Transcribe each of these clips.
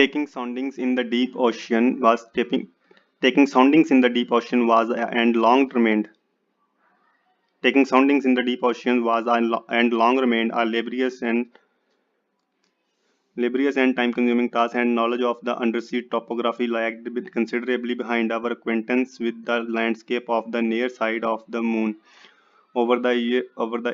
Taking soundings in the deep ocean was taking soundings in the deep ocean was and long remained. Taking soundings in the deep ocean was and long remained a laborious and time-consuming task, and knowledge of the undersea topography lagged considerably behind our acquaintance with the landscape of the near side of the moon. Over the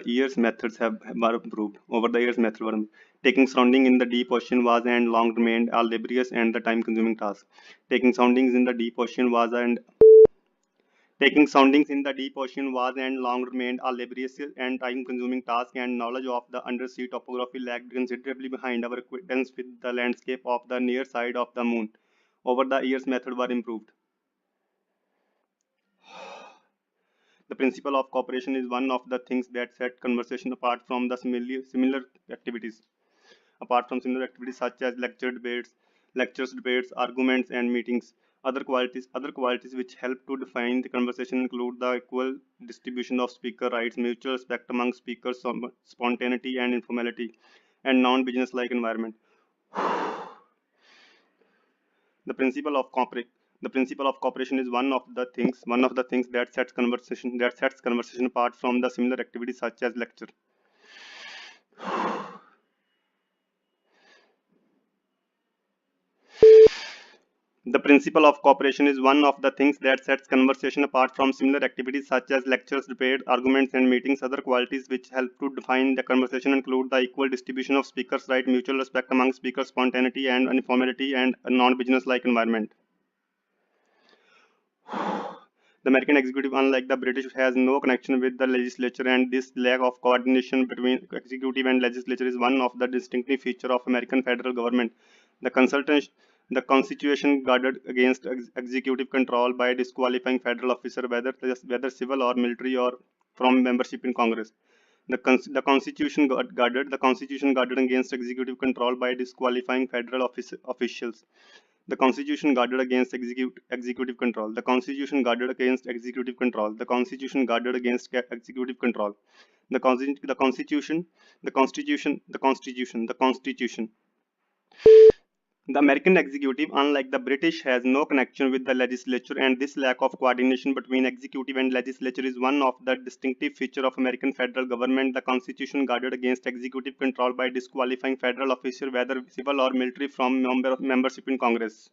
years, methods were improved. Over the years, methods were improved. Taking sounding in the deep ocean was and long remained a laborious and the time-consuming task. Taking soundings in the deep ocean was and Taking soundings in the deep ocean was and long remained a laborious and time-consuming task, and knowledge of the undersea topography lagged considerably behind our acquaintance with the landscape of the near side of the moon. Over the years, methods were improved. The principle of cooperation is one of the things that set conversation apart from the similar activities. Apart from similar activities such as lectures, debates, arguments, and meetings. Other qualities which help to define the conversation include the equal distribution of speaker rights, mutual respect among speakers, spontaneity and informality, and non-business like environment. The principle of cooperation. The principle of cooperation is one of the things that sets conversation apart from the similar activities such as lecture. The principle of cooperation is one of the things that sets conversation apart from similar activities such as lectures, debates, arguments, and meetings. Other qualities which help to define the conversation include the equal distribution of speakers' right, mutual respect among speakers, spontaneity and informality, and a non-business-like environment. The American executive, unlike the British, has no connection with the legislature, and this lack of coordination between executive and legislature is one of the distinctive features of American federal government. The consultation the Constitution guarded against executive control by disqualifying federal officer, whether civil or military, or from membership in Congress. The Constitution guarded against executive control by disqualifying federal officials. The Constitution guarded against executive control. The Constitution guarded against executive control. The Constitution guarded against executive control. The Constitution, the Constitution, the Constitution, the Constitution. The American executive, unlike the British, has no connection with the legislature, and this lack of coordination between executive and legislature is one of the distinctive features of American federal government. The Constitution guarded against executive control by disqualifying federal officials, whether civil or military, from membership in Congress.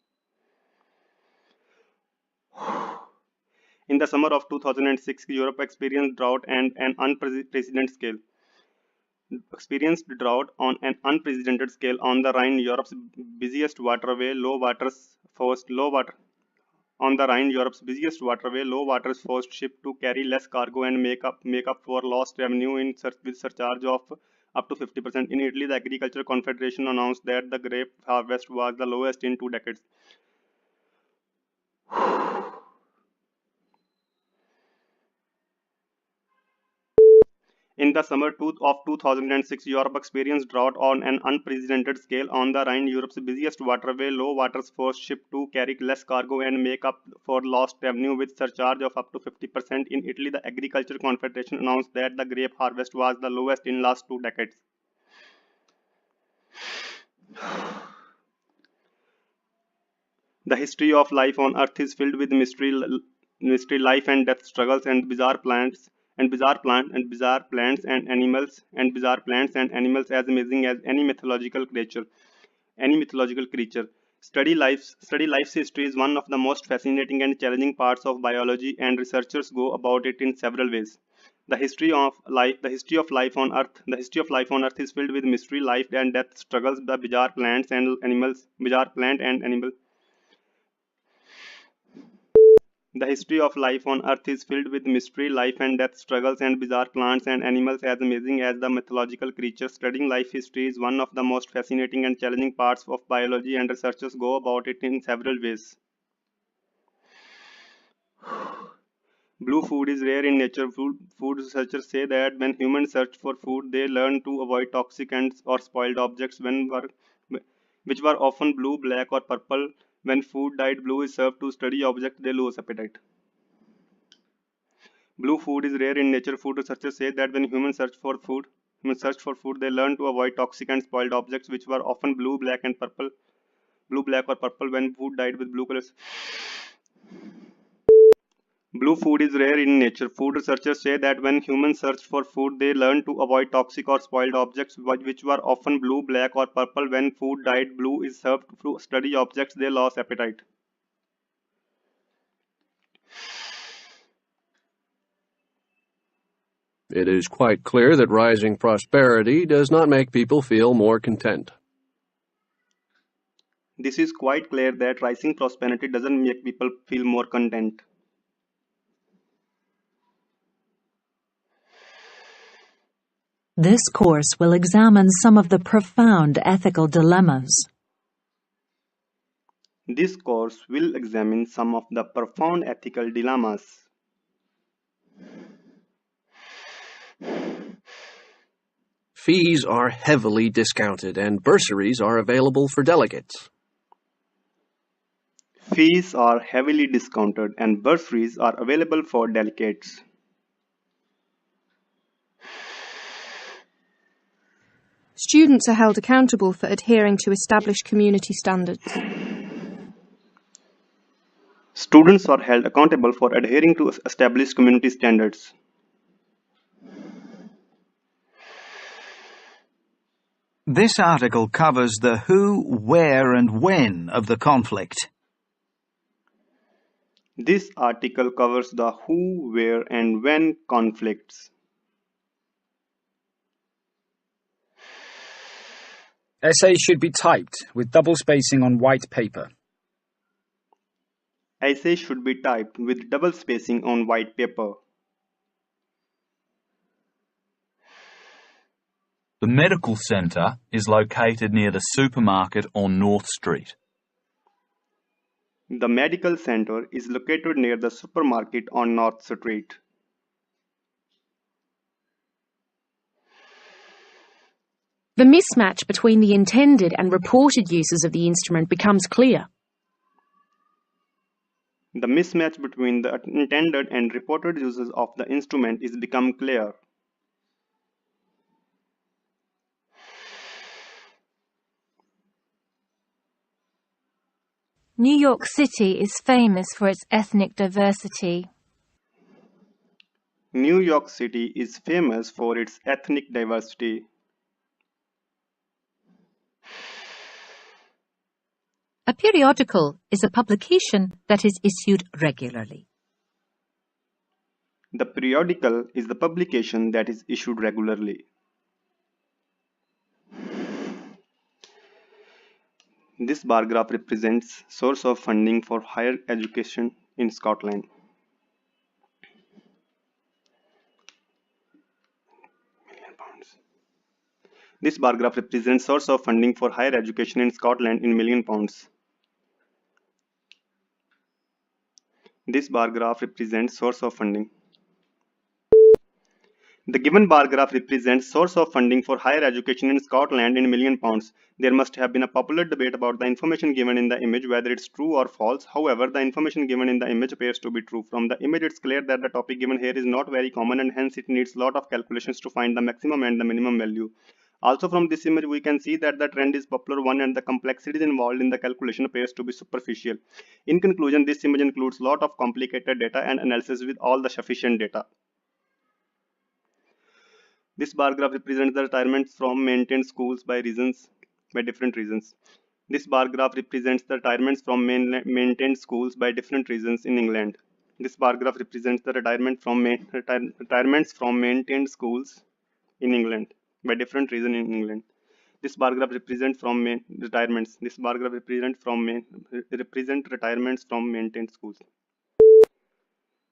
In the summer of 2006, Europe experienced drought and an unprecedented scale. Experienced drought on an unprecedented scale on the Rhine, Europe's busiest waterway. On the Rhine, Europe's busiest waterway, low waters forced ships to carry less cargo and make up for lost revenue with surcharge of up to 50%. In Italy, the Agricultural Confederation announced that the grape harvest was the lowest in 2 decades. In the summer of 2006, Europe experienced drought on an unprecedented scale on the Rhine, Europe's busiest waterway. Low waters forced ships to carry less cargo and make up for lost revenue with surcharge of up to 50%. In Italy, the Agricultural Confederation announced that the grape harvest was the lowest in last 2 decades. The history of life on Earth is filled with mystery, life and death struggles, and bizarre plants and bizarre plants and animals as amazing as any mythological creature. Study life's history is one of the most fascinating and challenging parts of biology, and researchers go about it in several ways. The history of life on Earth is filled with mystery, life and death struggles, the bizarre plant and animal. The history of life on Earth is filled with mystery, life and death struggles, and bizarre plants and animals as amazing as the mythological creatures. Studying life history is one of the most fascinating and challenging parts of biology, and researchers go about it in several ways. Blue food is rare in nature. Food researchers say that when humans search for food, they learn to avoid toxic or spoiled objects which were often blue, black, or purple. When food dyed blue is served to study objects, they lose appetite. Blue food is rare in nature. Food researchers say that when humans search for food, they learn to avoid toxic and spoiled objects which were often blue, black, and purple. blue, black, or purple when food dyed with blue colors? Blue food is rare in nature. Food researchers say that when humans search for food, they learn to avoid toxic or spoiled objects, which were often blue, black, or purple. When food dyed blue is served to study objects, they lose appetite. It is quite clear that rising prosperity does not make people feel more content. This is quite clear that rising prosperity doesn't make people feel more content. This course will examine some of the profound ethical dilemmas. This course will examine some of the profound ethical dilemmas. Fees are heavily discounted and bursaries are available for delegates. Fees are heavily discounted and bursaries are available for delegates. Students are held accountable for adhering to established community standards. Students are held accountable for adhering to established community standards. This article covers the who, where, and when of the conflict. This article covers the who, where, and when conflicts. Essays should be typed with double spacing on white paper. Essays should be typed with double spacing on white paper. The medical centre is located near the supermarket on North Street. The medical center is located near the supermarket on North Street. The mismatch between the intended and reported uses of the instrument becomes clear. The mismatch between the intended and reported uses of the instrument is become clear. New York City is famous for its ethnic diversity. New York City is famous for its ethnic diversity. A periodical is a publication that is issued regularly. The periodical is the publication that is issued regularly. This bar graph represents source of funding for higher education in Scotland. This bar graph represents source of funding for higher education in Scotland in £1,000,000. This bar graph represents source of funding. The given bar graph represents source of funding for higher education in Scotland in £1,000,000. There must have been a popular debate about the information given in the image, whether it's true or false. However, the information given in the image appears to be true. From the image, it's clear that the topic given here is not very common and hence it needs a lot of calculations to find the maximum and the minimum value. Also from this image, we can see that the trend is popular one and the complexities involved in the calculation appears to be superficial. In conclusion, this image includes a lot of complicated data and analysis with all the sufficient data. This bar graph represents the retirements from maintained schools by different reasons. This bar graph represents the retirements from maintained schools by different reasons in England. This bar graph represents the retirements from maintained schools in England by different reasons in England. This bar graph represents from retirements. This bar graph represents retirements from maintained schools.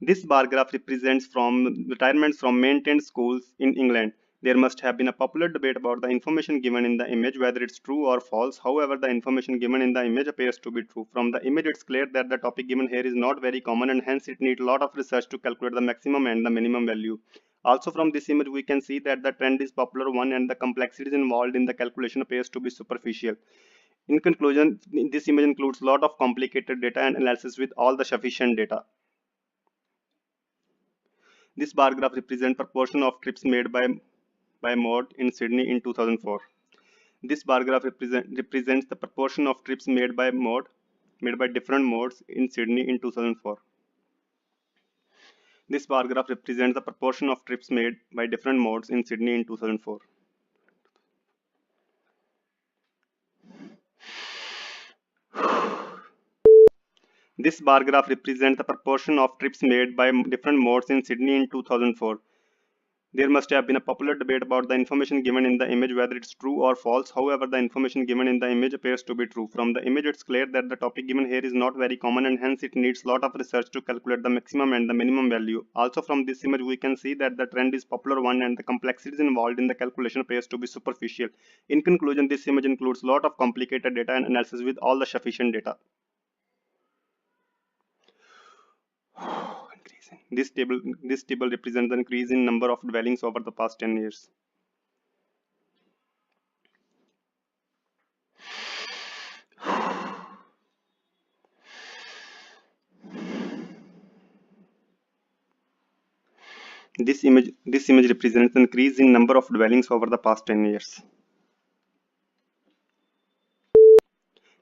This bar graph represents from retirements from maintained schools in England. There must have been a popular debate about the information given in the image, whether it's true or false. However, the information given in the image appears to be true. From the image, it's clear that the topic given here is not very common and hence it needs a lot of research to calculate the maximum and the minimum value. Also from this image, we can see that the trend is popular one and the complexities involved in the calculation appears to be superficial. In conclusion, this image includes a lot of complicated data and analysis with all the sufficient data. This bar graph represents proportion of trips made by Maud in Sydney in 2004. This bar graph represents the proportion of trips made by different modes in Sydney in 2004. This bar graph represents the proportion of trips made by different modes in Sydney in 2004. This bar graph represents the proportion of trips made by different modes in Sydney in 2004. There must have been a popular debate about the information given in the image whether it's true or false. However, the information given in the image appears to be true. From the image, it's clear that the topic given here is not very common and hence it needs a lot of research to calculate the maximum and the minimum value. Also from this image, we can see that the trend is popular one and the complexities involved in the calculation appears to be superficial. In conclusion, this image includes a lot of complicated data and analysis with all the sufficient data. This table represents the increase in number of dwellings over the past 10 years. This image represents the increase in number of dwellings over the past 10 years.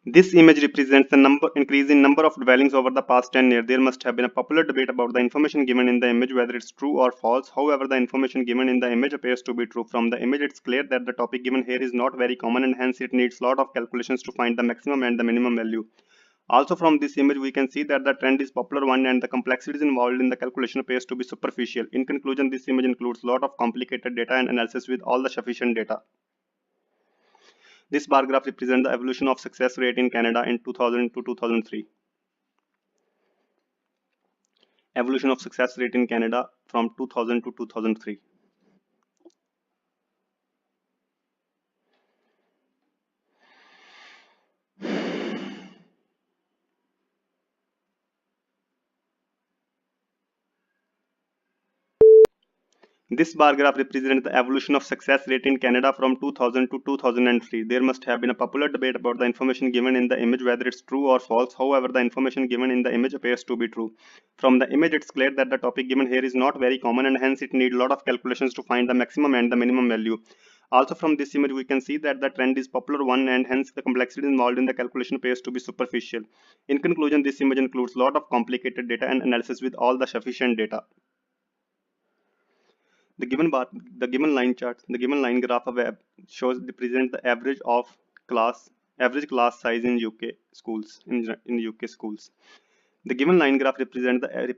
This image represents the increase in number of dwellings over the past 10 years. There must have been a popular debate about the information given in the image whether it's true or false. However, the information given in the image appears to be true. From the image, it's clear that the topic given here is not very common and hence it needs a lot of calculations to find the maximum and the minimum value. Also from this image, we can see that the trend is popular one and the complexities involved in the calculation appears to be superficial. In conclusion, this image includes a lot of complicated data and analysis with all the sufficient data. This bar graph represents the evolution of success rate in Canada in 2000 to 2003. Evolution of success rate in Canada from 2000 to 2003. This bar graph represents the evolution of success rate in Canada from 2000 to 2003. There must have been a popular debate about the information given in the image whether it's true or false. However, the information given in the image appears to be true. From the image, it's clear that the topic given here is not very common and hence it needs a lot of calculations to find the maximum and the minimum value. Also from this image, we can see that the trend is popular one and hence the complexity involved in the calculation appears to be superficial. In conclusion, this image includes a lot of complicated data and analysis with all the sufficient data. The given line graph represents the average class size in UK schools. The given line graph represents the average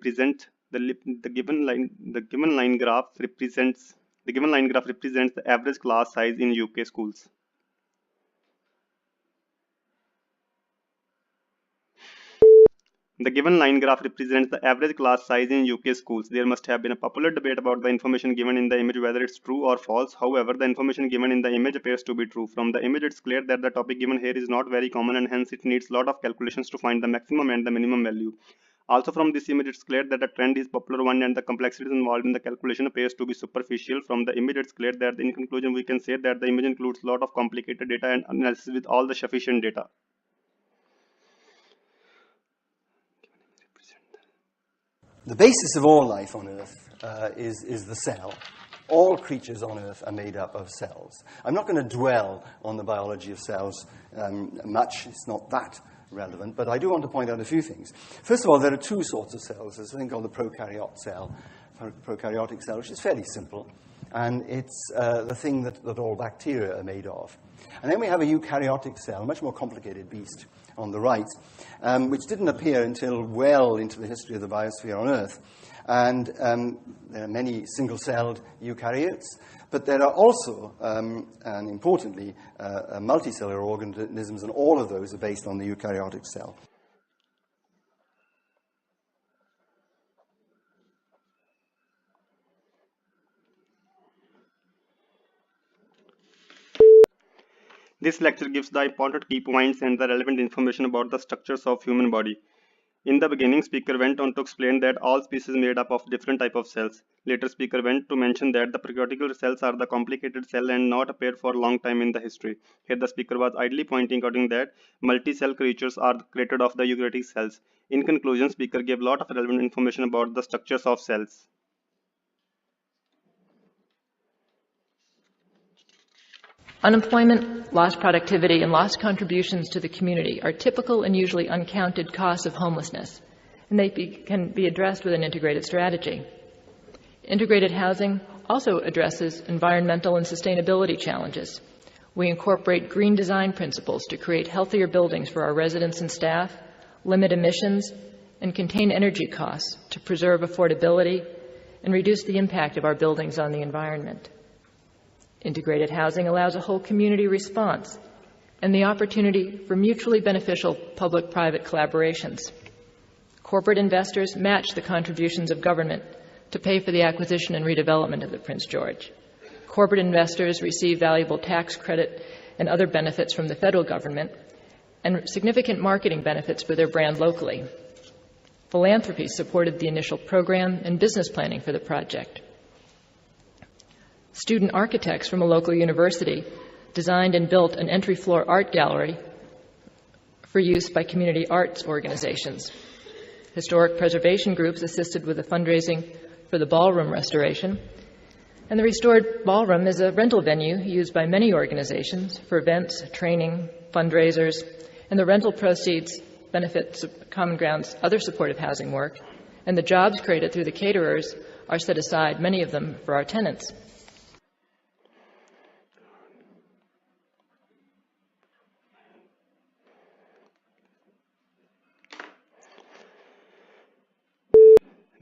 class size in UK schools. The given line graph represents the average class size in UK schools. There must have been a popular debate about the information given in the image whether it's true or false. However, the information given in the image appears to be true. From the image, it's clear that the topic given here is not very common and hence it needs a lot of calculations to find the maximum and the minimum value. Also from this image, it's clear that the trend is popular one and the complexities involved in the calculation appears to be superficial. From the image, it's clear that in conclusion, we can say that the image includes a lot of complicated data and analysis with all the sufficient data. The basis of all life on Earth is the cell. All creatures on Earth are made up of cells. I'm not going to dwell on the biology of cells much. It's not that relevant, but I do want to point out a few things. First of all, there are two sorts of cells. There's a thing called the prokaryotic cell, which is fairly simple, and it's the thing that all bacteria are made of. And then we have a eukaryotic cell, a much more complicated beast on the right, which didn't appear until well into the history of the biosphere on Earth. And there are many single-celled eukaryotes, but there are also, and importantly, multicellular organisms, and all of those are based on the eukaryotic cell. This lecture gives the important key points and the relevant information about the structures of human body. In the beginning, speaker went on to explain that all species made up of different type of cells. Later, speaker went to mention that the prokaryotic cells are the complicated cell and not appeared for a long time in the history. Here, the speaker was idly pointing out that multi-cell creatures are created of the eukaryotic cells. In conclusion, speaker gave a lot of relevant information about the structures of cells. Unemployment lost productivity, and lost contributions to the community are typical and usually uncounted costs of homelessness, and they can be addressed with an integrated strategy. Integrated housing also addresses environmental and sustainability challenges. We incorporate green design principles to create healthier buildings for our residents and staff, limit emissions, and contain energy costs to preserve affordability and reduce the impact of our buildings on the environment. Integrated housing allows a whole community response and the opportunity for mutually beneficial public-private collaborations. Corporate investors match the contributions of government to pay for the acquisition and redevelopment of the Prince George. Corporate investors receive valuable tax credit and other benefits from the federal government and significant marketing benefits for their brand locally. Philanthropy supported the initial program and business planning for the project. Student architects from a local university designed and built an entry-floor art gallery for use by community arts organizations. Historic preservation groups assisted with the fundraising for the ballroom restoration. And the restored ballroom is a rental venue used by many organizations for events, training, fundraisers, and the rental proceeds benefit Common Ground's other supportive housing work, and the jobs created through the caterers are set aside, many of them for our tenants.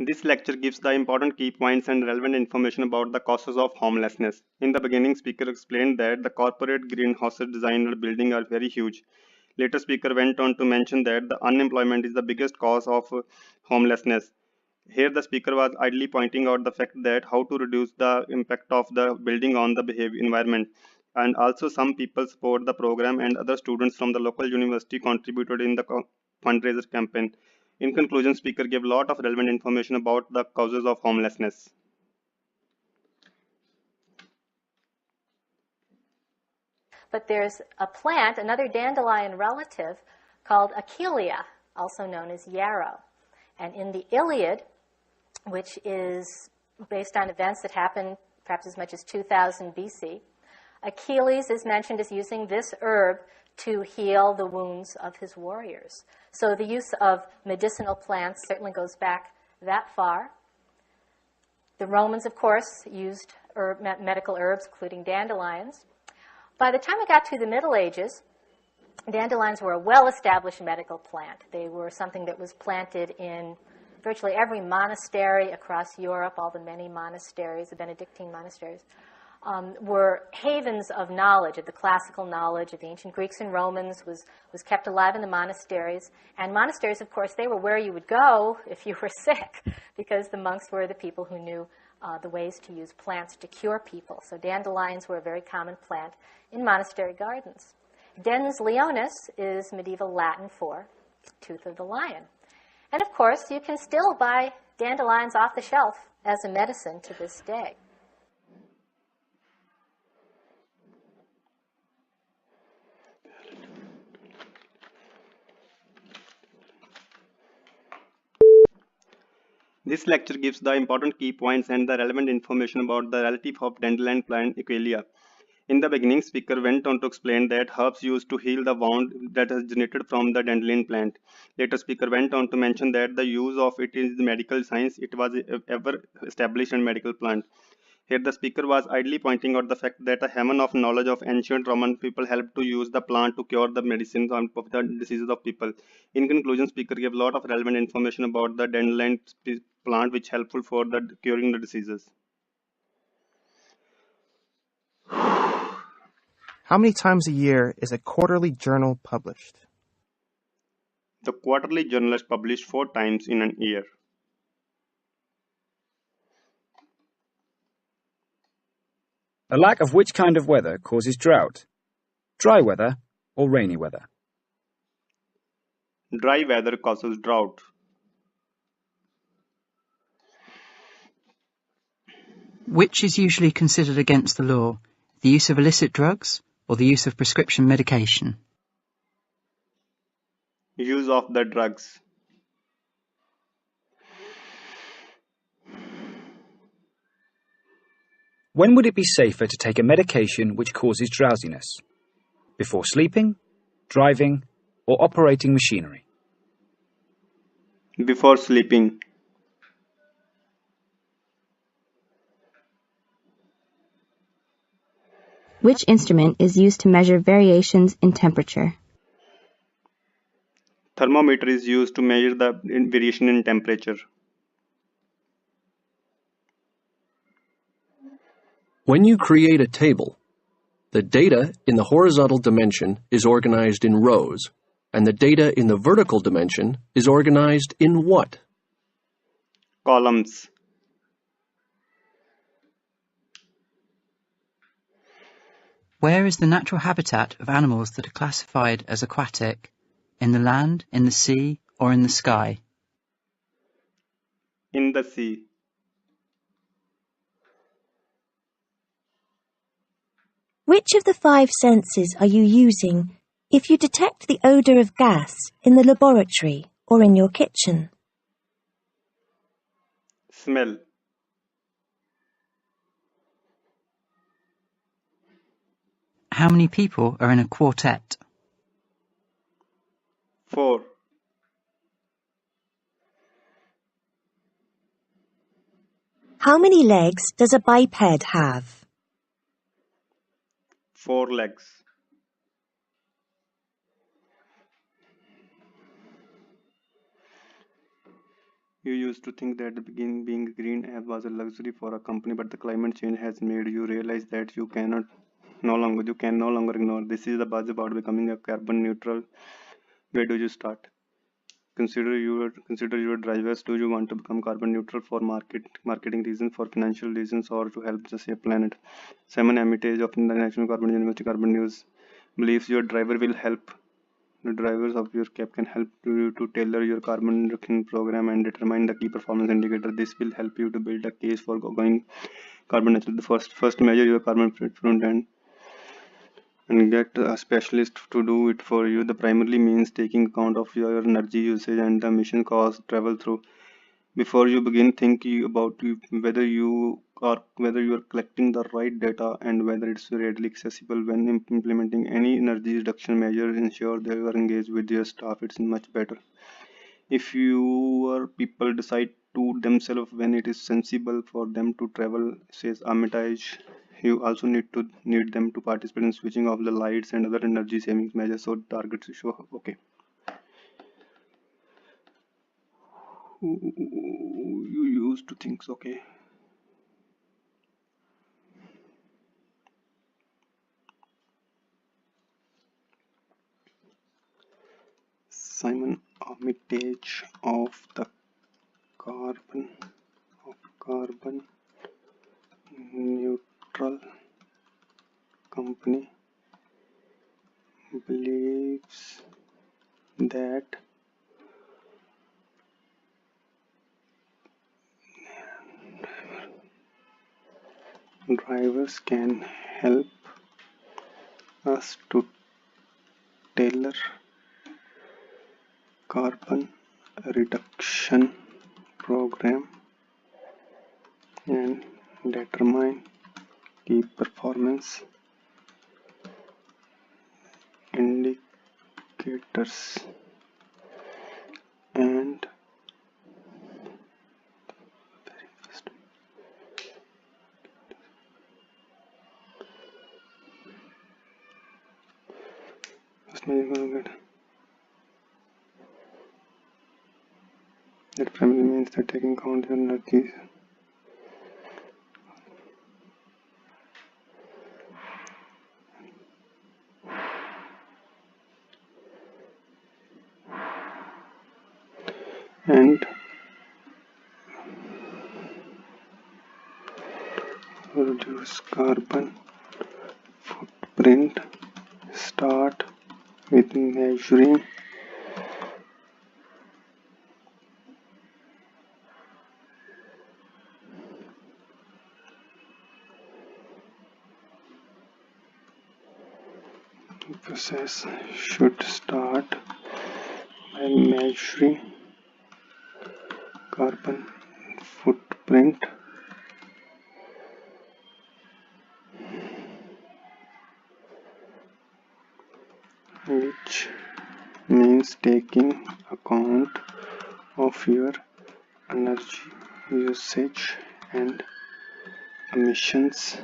This lecture gives the important key points and relevant information about the causes of homelessness. In the beginning, speaker explained that the corporate greenhouses designed the building are very huge. Later, speaker went on to mention that the unemployment is the biggest cause of homelessness. Here, the speaker was idly pointing out the fact that how to reduce the impact of the building on the environment. And also, some people support the program, and other students from the local university contributed in the fundraiser campaign. In conclusion, speaker gave a lot of relevant information about the causes of homelessness. But there's a plant, another dandelion relative, called Achillea, also known as yarrow. And in the Iliad, which is based on events that happened perhaps as much as 2000 BC, Achilles is mentioned as using this herb to heal the wounds of his warriors. So the use of medicinal plants certainly goes back that far. The Romans, of course, used medical herbs, including dandelions. By the time we got to the Middle Ages, dandelions were a well-established medical plant. They were something that was planted in virtually every monastery across Europe. All the many monasteries, the Benedictine monasteries, were havens of knowledge, of the classical knowledge of the ancient Greeks and Romans was kept alive in the monasteries. And monasteries, of course, they were where you would go if you were sick, because the monks were the people who knew the ways to use plants to cure people. So dandelions were a very common plant in monastery gardens. Dens leonis is medieval Latin for tooth of the lion. And of course, you can still buy dandelions off the shelf as a medicine to this day. This lecture gives the important key points and the relevant information about the relative of dandelion plant Achillea. In the beginning, speaker went on to explain that herbs used to heal the wound that is generated from the dandelion plant. Later, speaker went on to mention that the use of it in medical science, it was ever established in medical plant. Here, the speaker was idly pointing out the fact that a heaven of knowledge of ancient Roman people helped to use the plant to cure the medicines of the diseases of people. In conclusion, speaker gave a lot of relevant information about the dandelion plant which helpful for the curing the diseases. How many times a year is a quarterly journal published? The quarterly journal is published 4 times in an year. A lack of which kind of weather causes drought? Dry weather or rainy weather? Dry weather causes drought. Which is usually considered against the law, the use of illicit drugs or the use of prescription medication? Use of the drugs. When would it be safer to take a medication which causes drowsiness? before sleeping, driving, or operating machinery. Before sleeping. Which instrument is used to measure variations in temperature? Thermometer is used to measure the variation in temperature. When you create a table, the data in the horizontal dimension is organized in rows, and the data in the vertical dimension is organized in what? Columns. Where is the natural habitat of animals that are classified as aquatic? In the land, in the sea, or in the sky? In the sea. Which of the 5 senses are you using if you detect the odor of gas in the laboratory or in your kitchen? Smell. How many people are in a quartet? 4. How many legs does a biped have? 4 legs. You used to think that the being green was a luxury for a company, but the climate change has made you realize that you can no longer ignore. This is the buzz about becoming a carbon neutral. Where do you start? Consider your drivers. Do you want to become carbon neutral for marketing reasons, for financial reasons, or to help the save planet? Simon Armitage of the National Carbon University Carbon News believes your driver will help. The drivers of your cab can help you to tailor your carbon reduction program and determine the key performance indicator. This will help you to build a case for going carbon neutral. The first measure your carbon footprint and get a specialist to do it for you. The primarily means taking account of your energy usage and the emission cost travel through. Before you begin, think about whether you are collecting the right data and whether it's readily accessible. When implementing any energy reduction measure, ensure they are engaged with your staff. It's much better if your people decide to themselves when it is sensible for them to travel, says Armitage. You also need them to participate in switching off the lights and other energy savings measures so targets show up. Okay. You used to think, okay. Simon Armitage of the carbon neutral company believes that drivers can help us to tailor carbon reduction program and determine key performance indicators and that primarily means that taking count your energy and reduce carbon footprint. Start with measuring process should start by measuring carbon footprint which means taking account of your energy usage and emissions.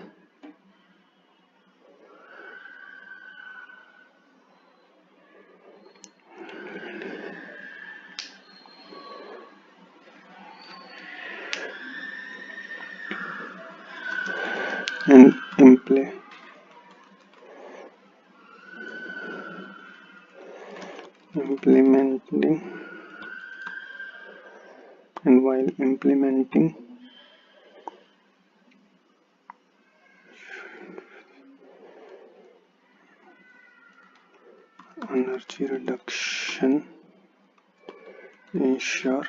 And implementing and while implementing energy reduction, ensure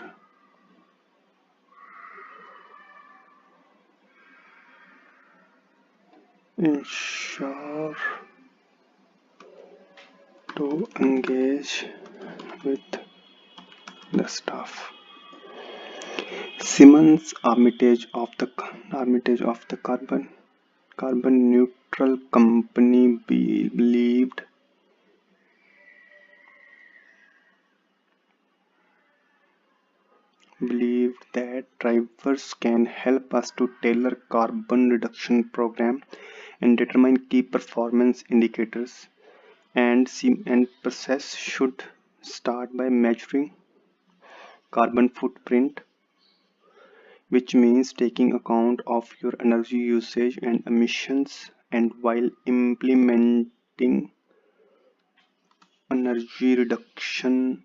to engage with the staff. Siemens Armitage of the carbon neutral company believed that drivers can help us to tailor carbon reduction program and determine key performance indicators, and process should start by measuring carbon footprint, which means taking account of your energy usage and emissions, and while implementing energy reduction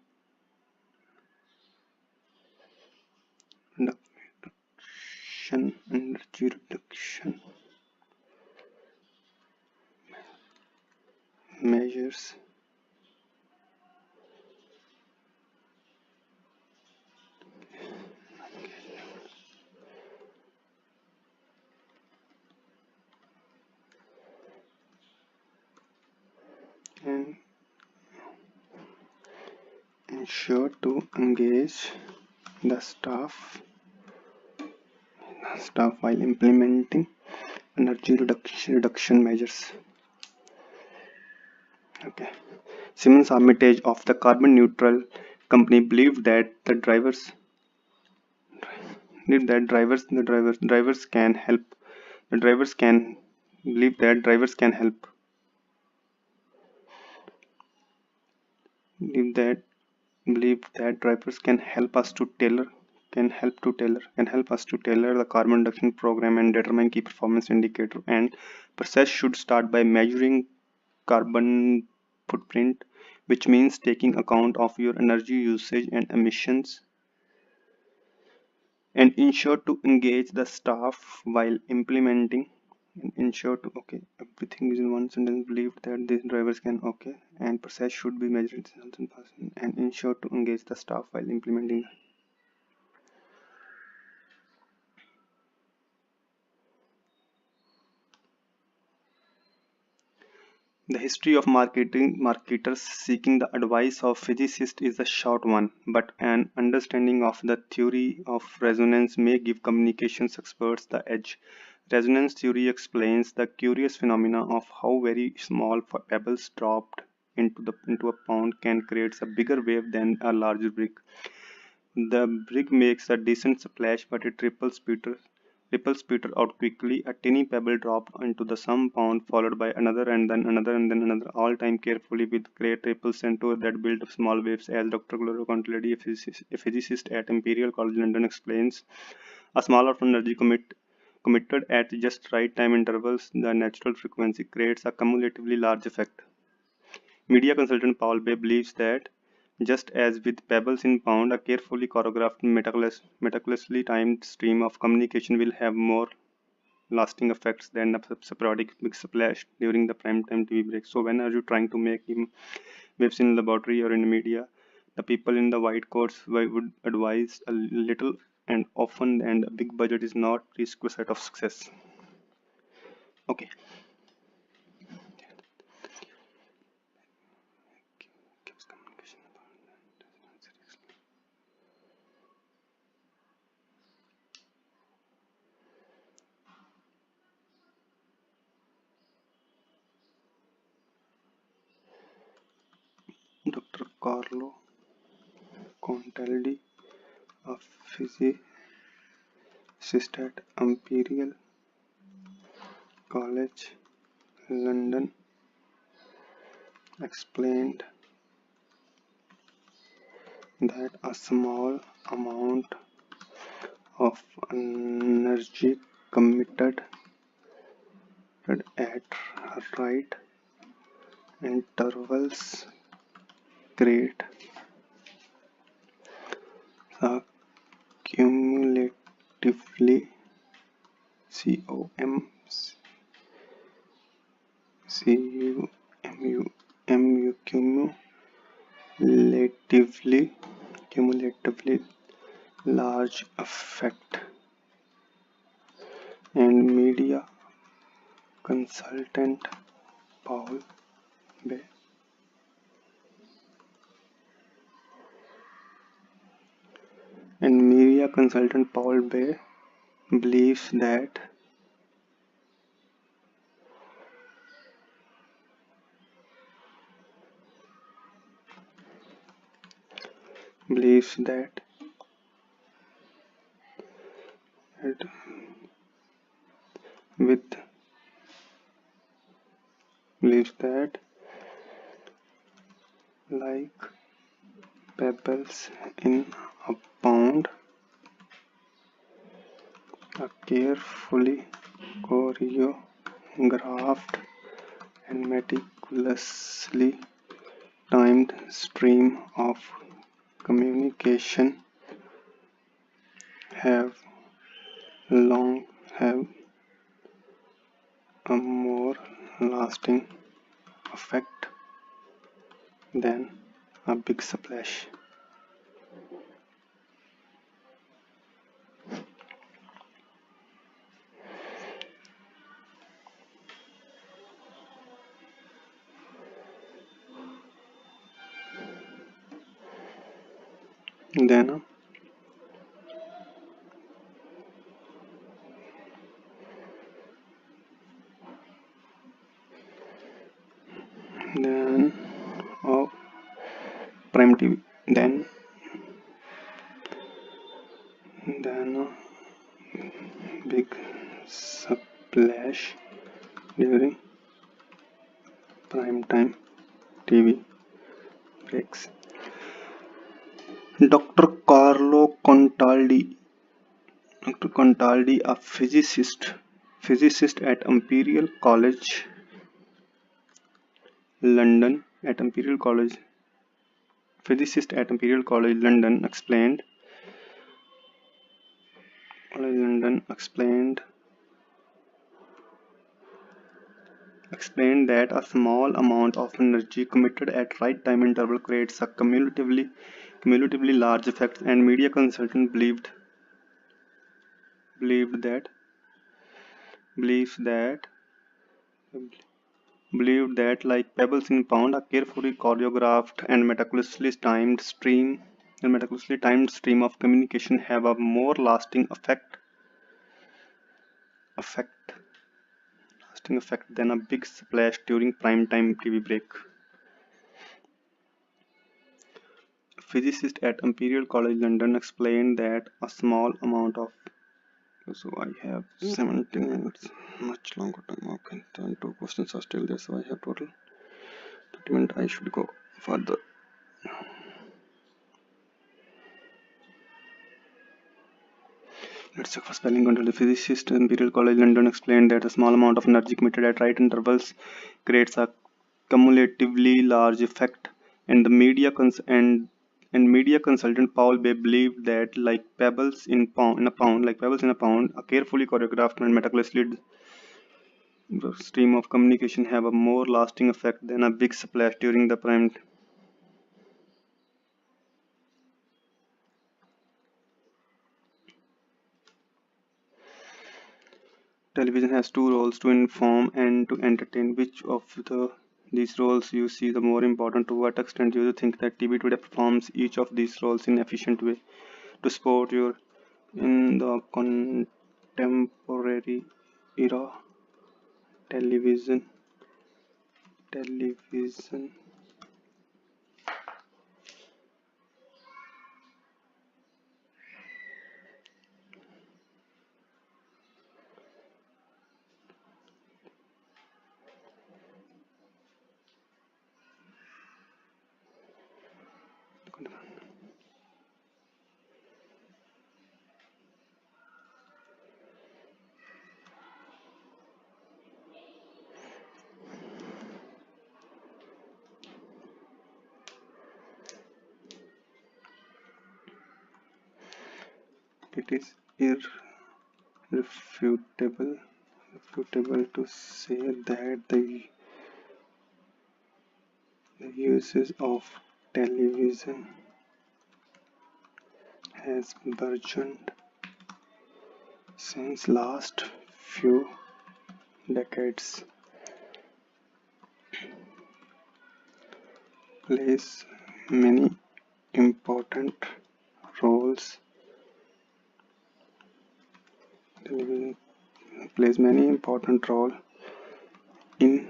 measures. And ensure to engage the staff while implementing energy reduction measures. Okay. Siemens Armitage of the carbon neutral company believed that drivers can help. The drivers can believe that drivers can help. Believe that drivers can help us to tailor the carbon reduction program and determine key performance indicator, and process should start by measuring carbon footprint, which means taking account of your energy usage and emissions, and ensure to engage the staff while implementing. And ensure to everything is in one sentence. Believe that these drivers can and process should be measured and ensure to engage the staff while implementing. The history of marketers seeking the advice of physicists is a short one, but an understanding of the theory of resonance may give communications experts the edge. Resonance theory explains the curious phenomena of how very small pebbles dropped into a pond can create a bigger wave than a larger brick. The brick makes a decent splash, but it ripples Peter out quickly. A tiny pebble dropped into the some pond, followed by another and then another and then another, all time carefully with great ripples and tour that built small waves. As Dr. Gloro Contlady, a physicist at Imperial College London, explains, a small amount of energy committed at just right time intervals, the natural frequency, creates a cumulatively large effect. Media consultant Paul Bay believes that just as with pebbles in pound, a carefully choreographed, meticulously timed stream of communication will have more lasting effects than a sporadic big splash during the primetime TV break. So when are you trying to make waves in laboratory or in media? The people in the white coats would advise a little and often, and a big budget is not prerequisite of success. Okay. Carlo Contaldi, a physicist at Imperial College London, explained that a small amount of energy committed at right intervals create a cumulatively cumulatively large effect, and media consultant Paul Bay believes that it with believes that like pebbles in a pond, a carefully choreographed and meticulously timed stream of communication have have a more lasting effect than a big splash. Then of prime TV. Then big splash during prime time TV breaks. Dr. Carlo Contaldi, a physicist at Imperial College London, explained that a small amount of energy committed at right time interval creates a cumulatively large effect, and media consultant believes that like pebbles in pond, a carefully choreographed and meticulously timed stream of communication have a more lasting effect than a big splash during prime time TV break. A physicist at Imperial College London explained that a small amount of I have 17 minutes, much longer time. Okay, then 2 questions are still there, so I have total 30 minutes. I should go further. Let's check for spelling control. The physicist at Imperial College London explained that a small amount of energy committed at right intervals creates a cumulatively large effect, and the media consultant Paul Bay believed that like pebbles in a pond, a carefully choreographed and meticulously stream of communication have a more lasting effect than a big splash during the prime. Television has 2 roles: to inform and to entertain. Which of these roles you see the more important? To what extent do you think that TV today performs each of these roles in efficient way? To support your in the contemporary era, television it is irrefutable to say that the usage of television has burgeoned since last few decades. Plays many important roles. Television plays many important role in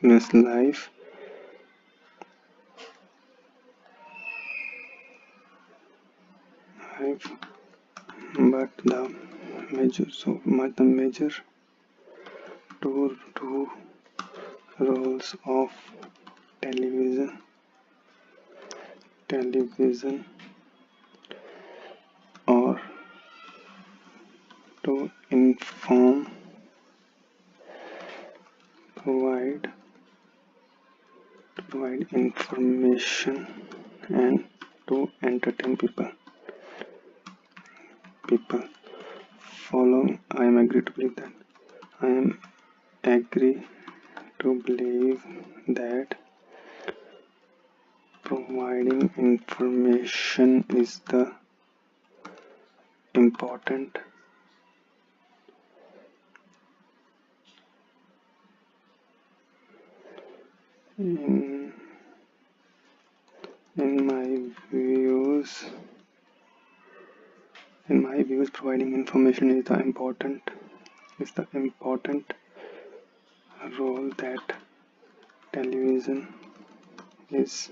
this life, but the major two roles of television or to inform, provide information and to entertain people. I am agree to believe that providing information is the important in my views providing information is the important role that television is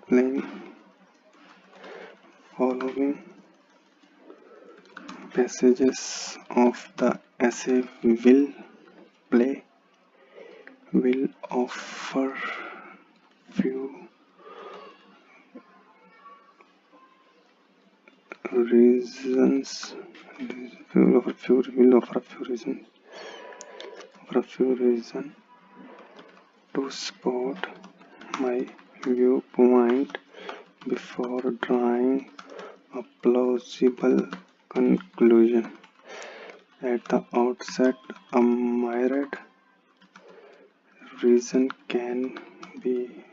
playing. Following passages of the essay will offer few reasons to support my viewpoint before drawing a plausible conclusion. At the outset, a myriad reason can be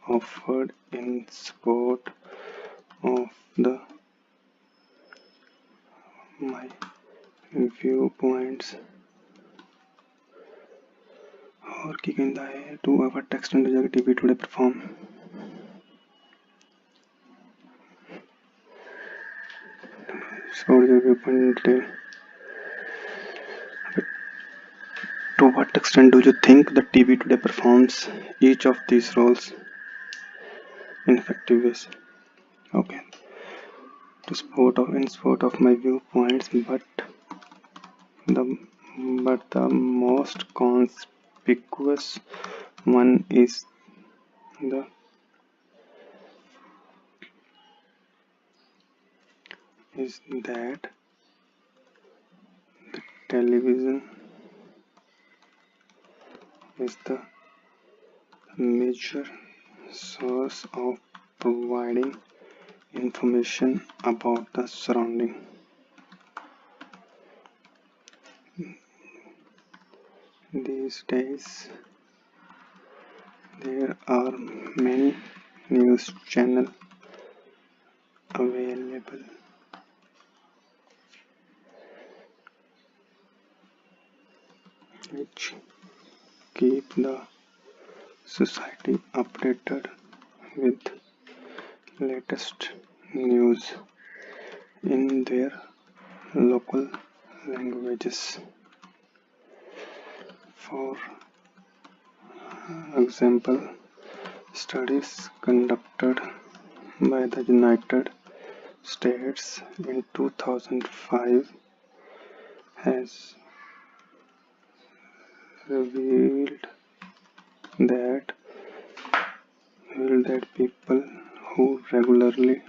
offered in support of my viewpoints. और की कहता है to our text and जाके TV today perform. Support your viewpoint. To what extent do you think the TV today performs each of these roles in effective ways? Okay. In support of my viewpoints, but the most conspicuous one is that the television is the major source of providing information about the surrounding. These days, there are many news channels available which keep the society updated with latest news in their local languages. For example, studies conducted by the United States in 2005 has revealed that people who regularly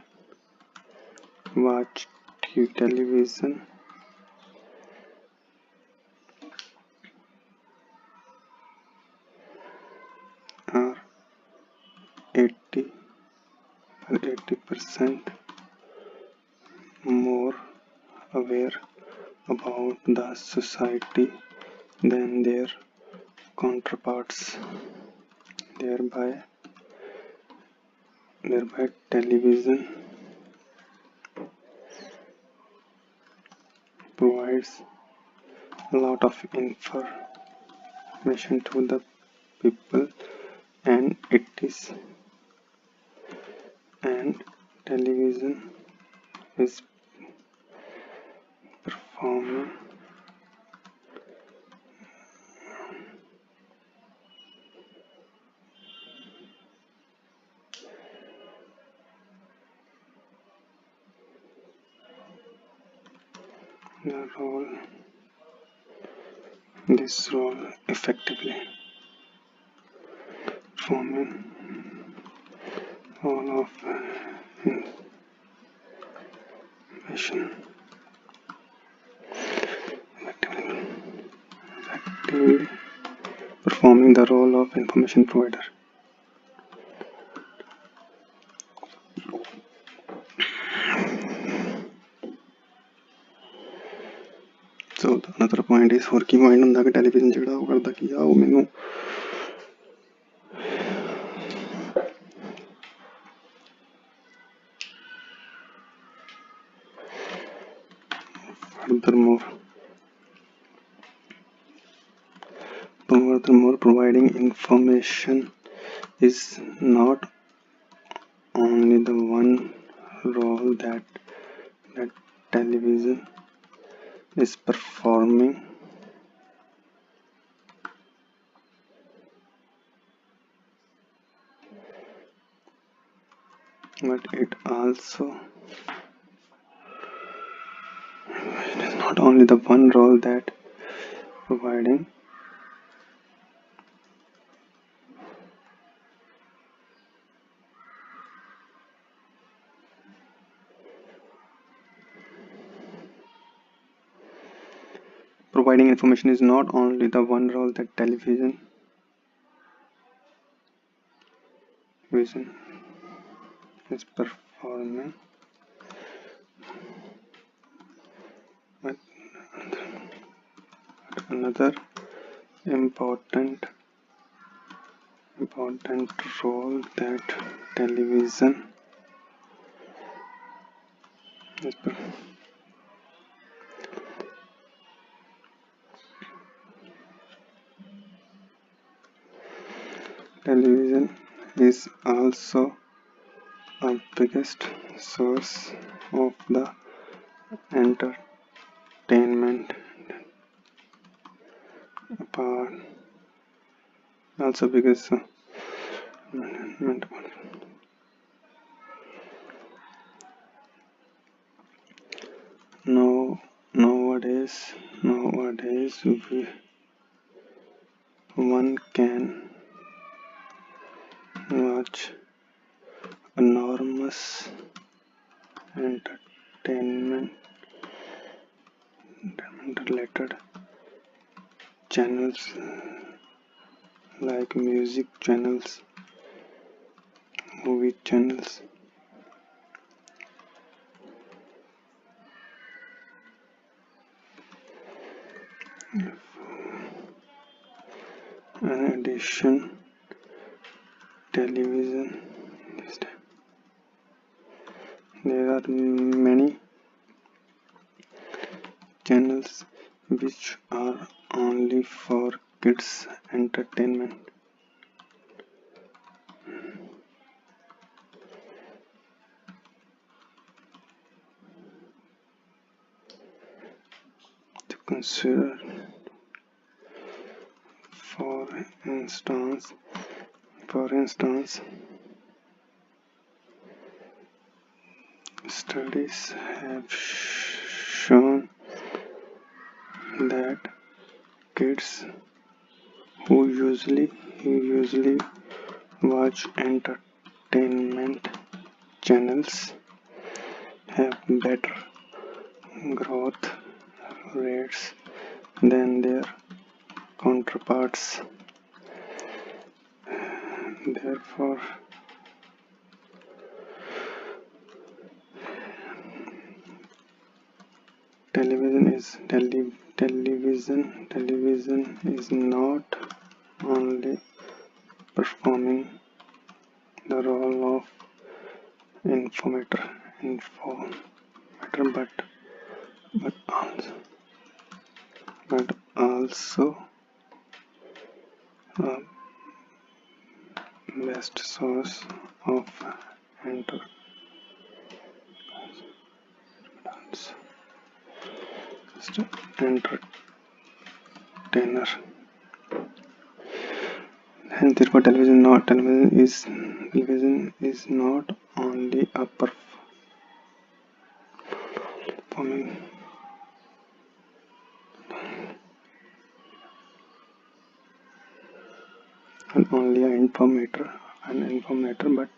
watch television are 80% more aware about the society than their counterparts. Thereby television provides a lot of information to the people, and television is performing this role effectively, performing all of information effectively performing the role of information provider. So another point is ਹੋਰ ਕੀ point ਹੁੰਦਾ ਕਿ television ਜਿਹੜਾ ਉਹ ਕਰਦਾ ਕੀ ਆ ਉਹ ਮੈਨੂੰ furthermore providing information is not only the one role that television is performing, but it is not only the one role that providing information is not only the one role that television is performing, but another important role that television is television is also a biggest source of the entertainment part, also biggest nowadays one can watch enormous entertainment related channels like music channels, movie channels, in addition television there are many channels which are only for kids entertainment. To consider, for instance, studies have shown that kids who usually watch entertainment channels have better growth rates than their counterparts. Therefore, television is not only performing the role of informator but also a best source of entertainment. Entertainer. And therefore, television is not only a performing and only an informator, but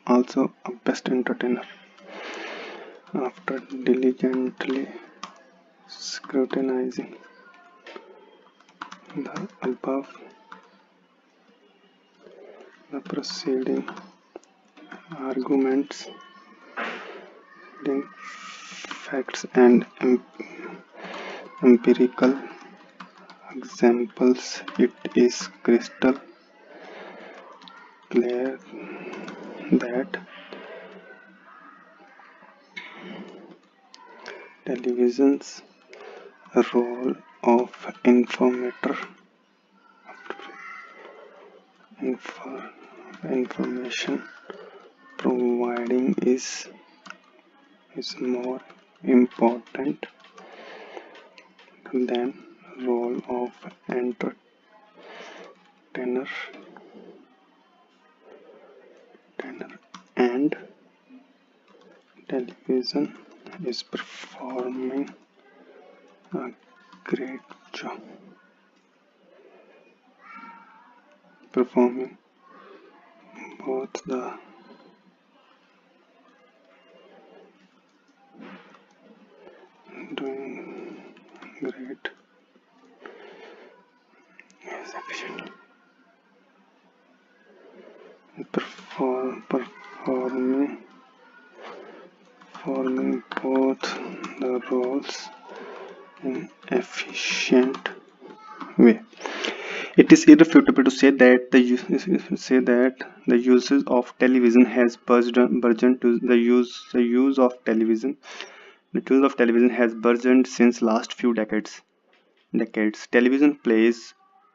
also a best entertainer. After diligently scrutinizing the above, the preceding arguments, facts and empirical examples, it is crystal clear that television's role of information providing is more important than role of entertainer, and television is performing a great job performing both the doing great is efficient performing both the roles in efficient way. It is irrefutable to say that the uses of television has burgeoned to the use of television. The use of television has burgeoned since last few decades. Television plays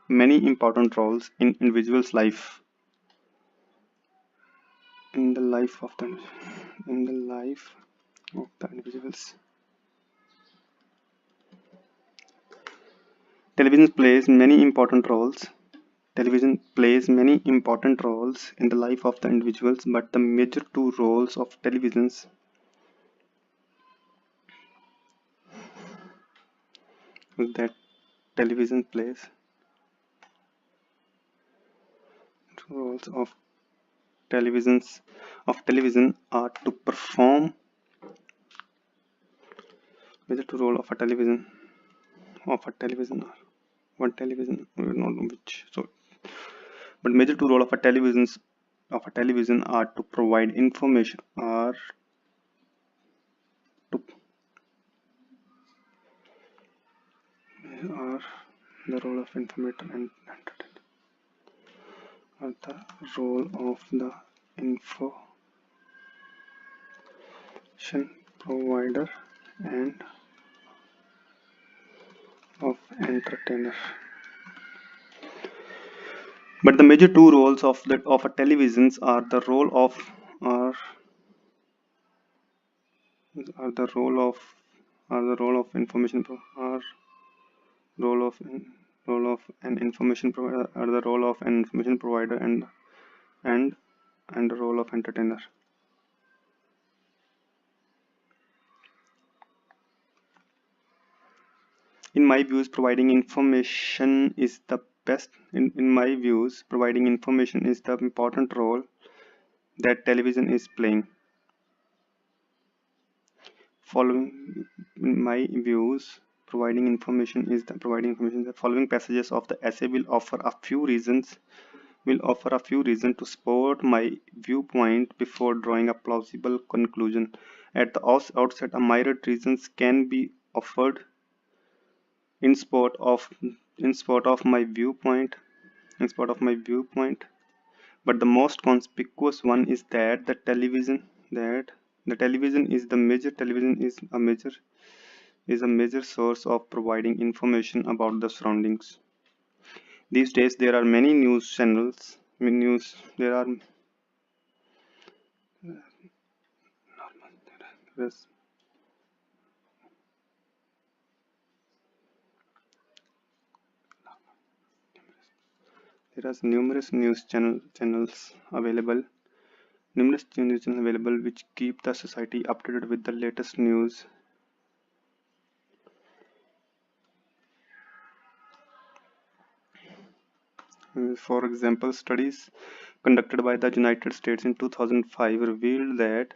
many important roles in individuals' life. In the life of the individuals. Television plays many important roles in the life of the individuals, but the major two roles of televisions that television plays roles of television are to perform major two role of a television or one television, we don't know which, so but major two role of a television are to provide information or the role of informator and entertainer, or the role of the information provider and of entertainer. But the major two roles of a televisions are the role of information role of an information provider, or the role of an information provider and the role of entertainer. In my views, providing information is the best. In my views, providing information is the important role that television is playing. following my views, providing information the following passages of the essay will offer a few reasons to support my viewpoint before drawing a plausible conclusion. At the outset, a myriad reasons can be offered in support of my viewpoint, but the most conspicuous one is that the television is a major source of providing information about the surroundings. These days there are many news channels. There are numerous news channels available which keep the society updated with the latest news. For example, studies conducted by the United States in 2005 revealed that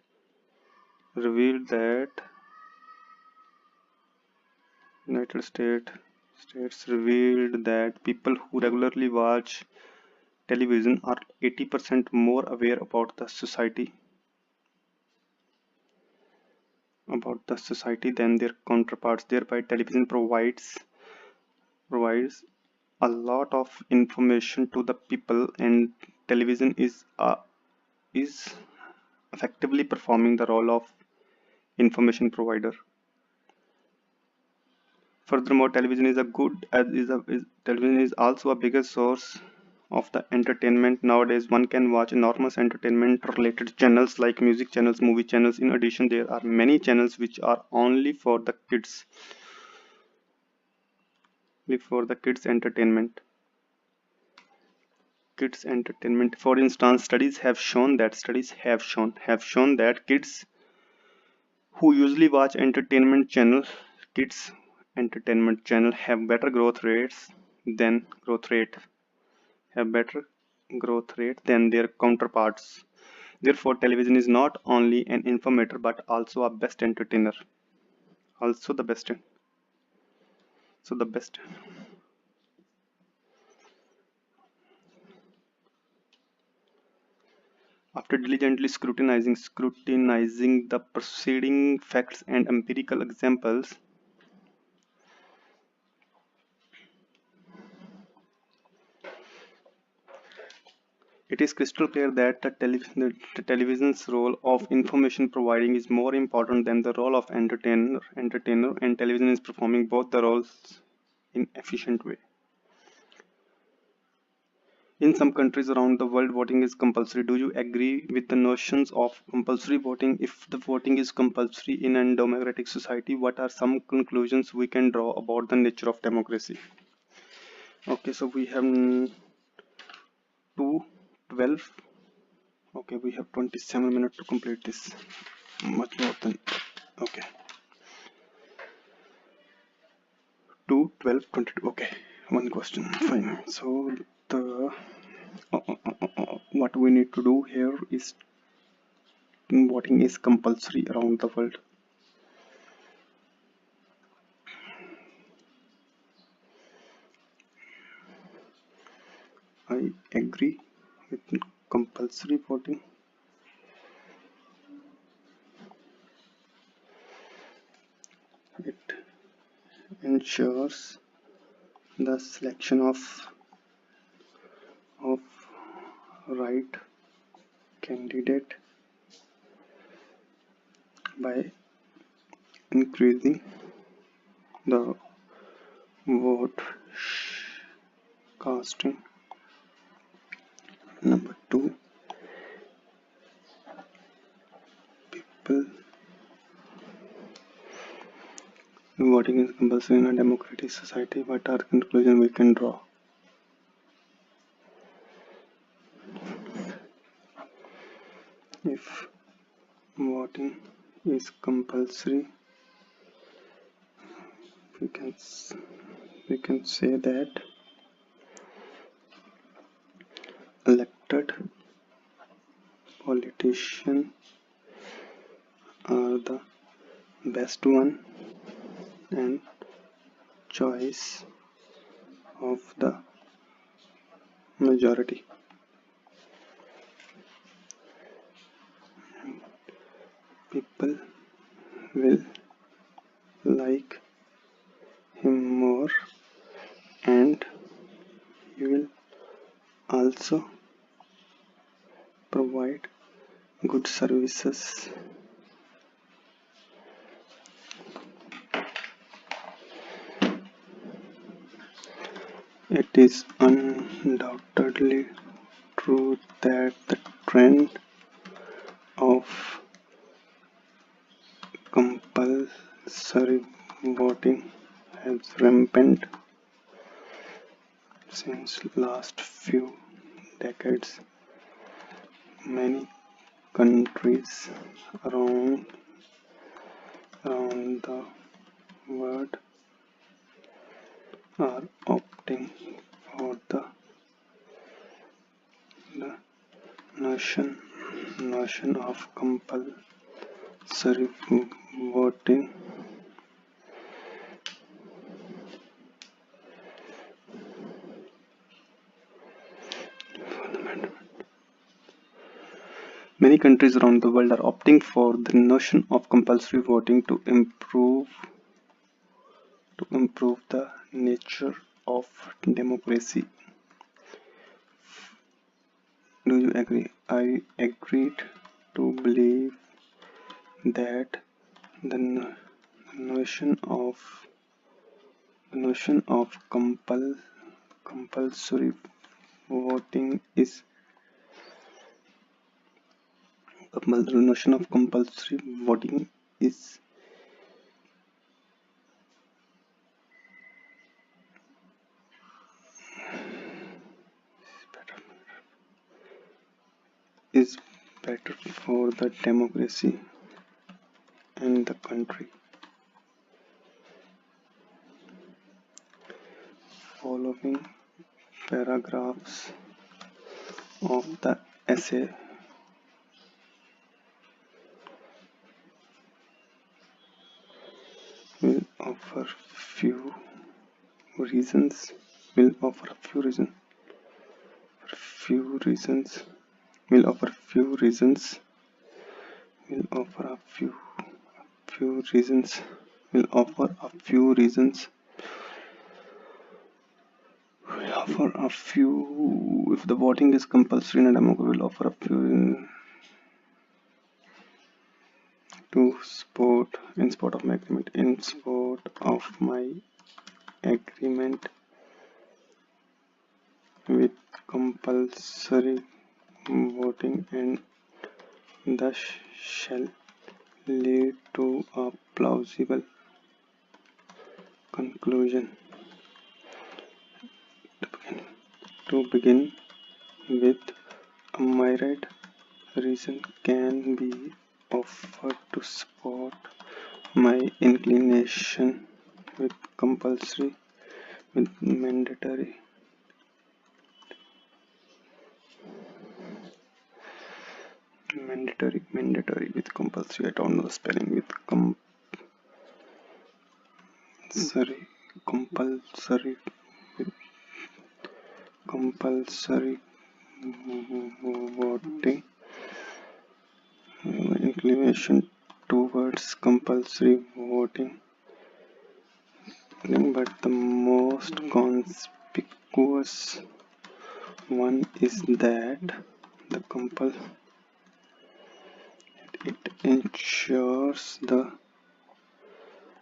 people who regularly watch television are 80% more aware about the society than their counterparts. Thereby, television provides a lot of information to the people, and television is effectively performing the role of information provider. Furthermore, television is also a bigger source of the entertainment. Nowadays, one can watch enormous entertainment related channels like music channels, movie channels. In addition, there are many channels which are only for the kids entertainment. For instance, studies have shown that kids who usually watch entertainment channel have better growth rate than their counterparts. Therefore, television is not only an informator but also a best entertainer. After diligently scrutinizing the preceding facts and empirical examples, it is crystal clear that the television's role of information providing is more important than the role of entertainer, and television is performing both the roles in efficient way. In some countries around the world, voting is compulsory. Do you agree with the notions of compulsory voting? If the voting is compulsory in a democratic society, what are some conclusions we can draw about the nature of democracy? Okay, so we have 2:12. Okay, we have 27 minutes to complete this. Much more than okay. 2:12:22. Okay, one question. Fine. So the what we need to do here is voting is compulsory around the world. I agree with compulsory voting. It ensures the selection of right candidate by increasing the vote casting. Number 2, people voting is compulsory in a democratic society. What are the conclusions we can draw? If voting is compulsory, we can say that elected politicians are the best one and choice of the majority. People will like him more, and he will also provide good services. It is undoubtedly true that the trend of compulsory voting has rampant since last few decades. Many countries around the world are opting for the notion of compulsory voting. Many countries around the world are opting for the notion of compulsory voting to improve the nature of democracy. Do you agree? I agreed to believe that the notion of compulsory voting is is better for the democracy and the country. Following paragraphs of the essay will offer few reasons will offer a few reasons will offer a few reasons will offer a few reasons will offer a few reasons will offer a few if the voting is compulsory in a democracy will offer a few to support in support of my agreement with compulsory voting, and thus shall lead to a plausible conclusion. To begin with, a myriad reason can be offered to support my inclination with compulsory with mandatory with compulsory. I don't know the spelling. With compulsory voting, inclination towards compulsory voting, but the most conspicuous one is that it ensures the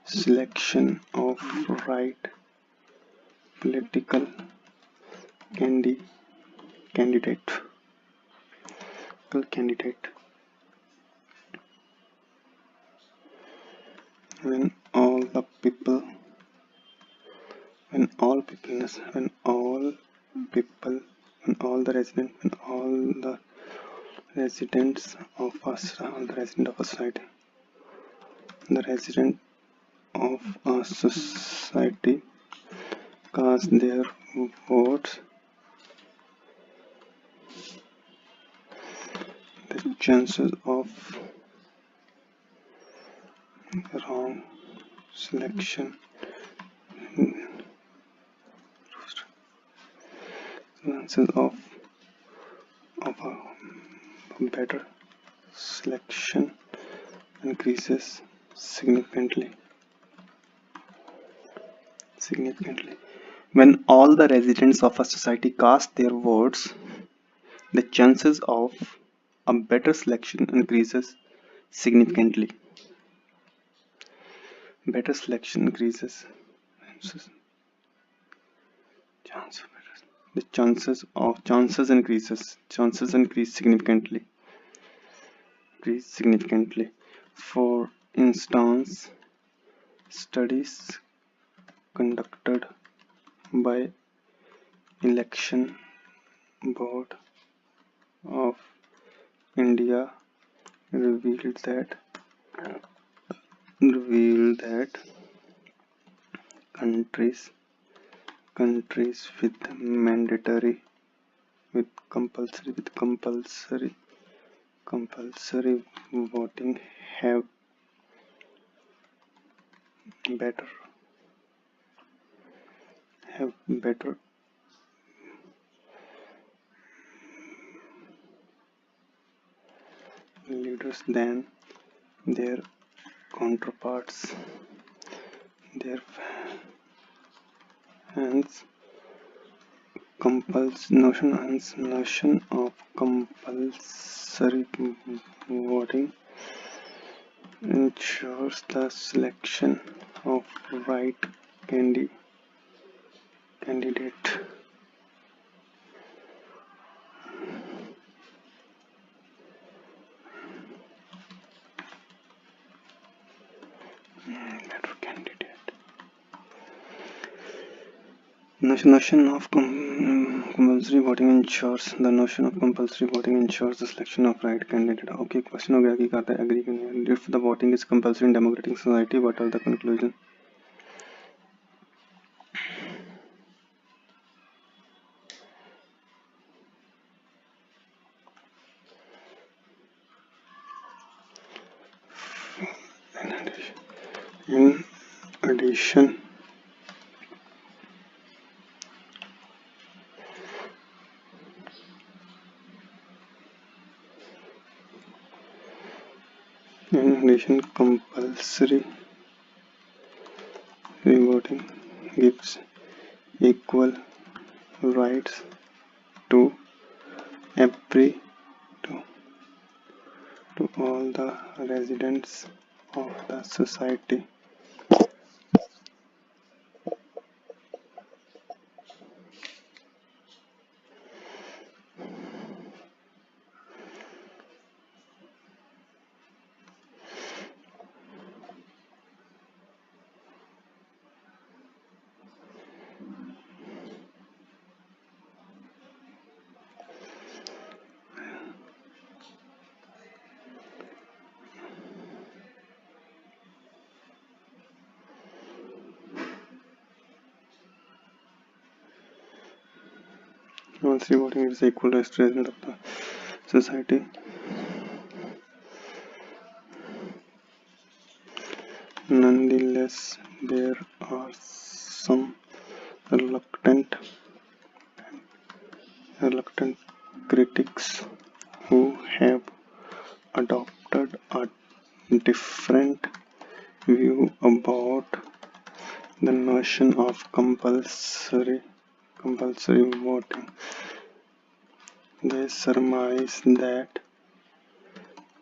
selection of right political candidate when all the residents of a society cast their votes, the chances of wrong selection chances of a better selection increases significantly. When all the residents of a society cast their votes, the chances of a better selection increases significantly. Better selection increases. The chances increase significantly. For instance, studies conducted by Election Board of India revealed that countries with compulsory voting have better leaders than their counterparts. Hence, notion of compulsory voting ensures the selection of right candidate. Notion of compulsory voting ensures the selection of right candidate. Okay, question हो गया कि कहता है agree करनी है. If the voting is compulsory in democratic society, what are the conclusion? In addition, compulsory voting gives equal rights to all the residents of the society. Compulsory voting is equal rights to residents of the society. Nonetheless, there are some reluctant critics who have adopted a different view about the notion of compulsory voting. They surmise that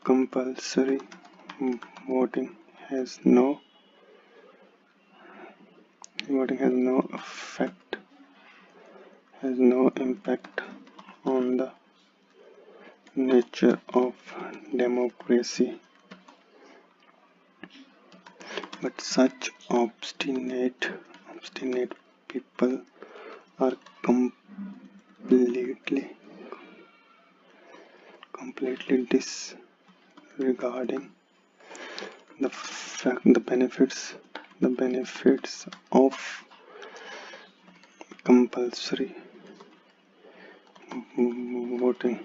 compulsory voting has no impact on the nature of democracy. But such obstinate people are completely disregarding the benefits of compulsory voting.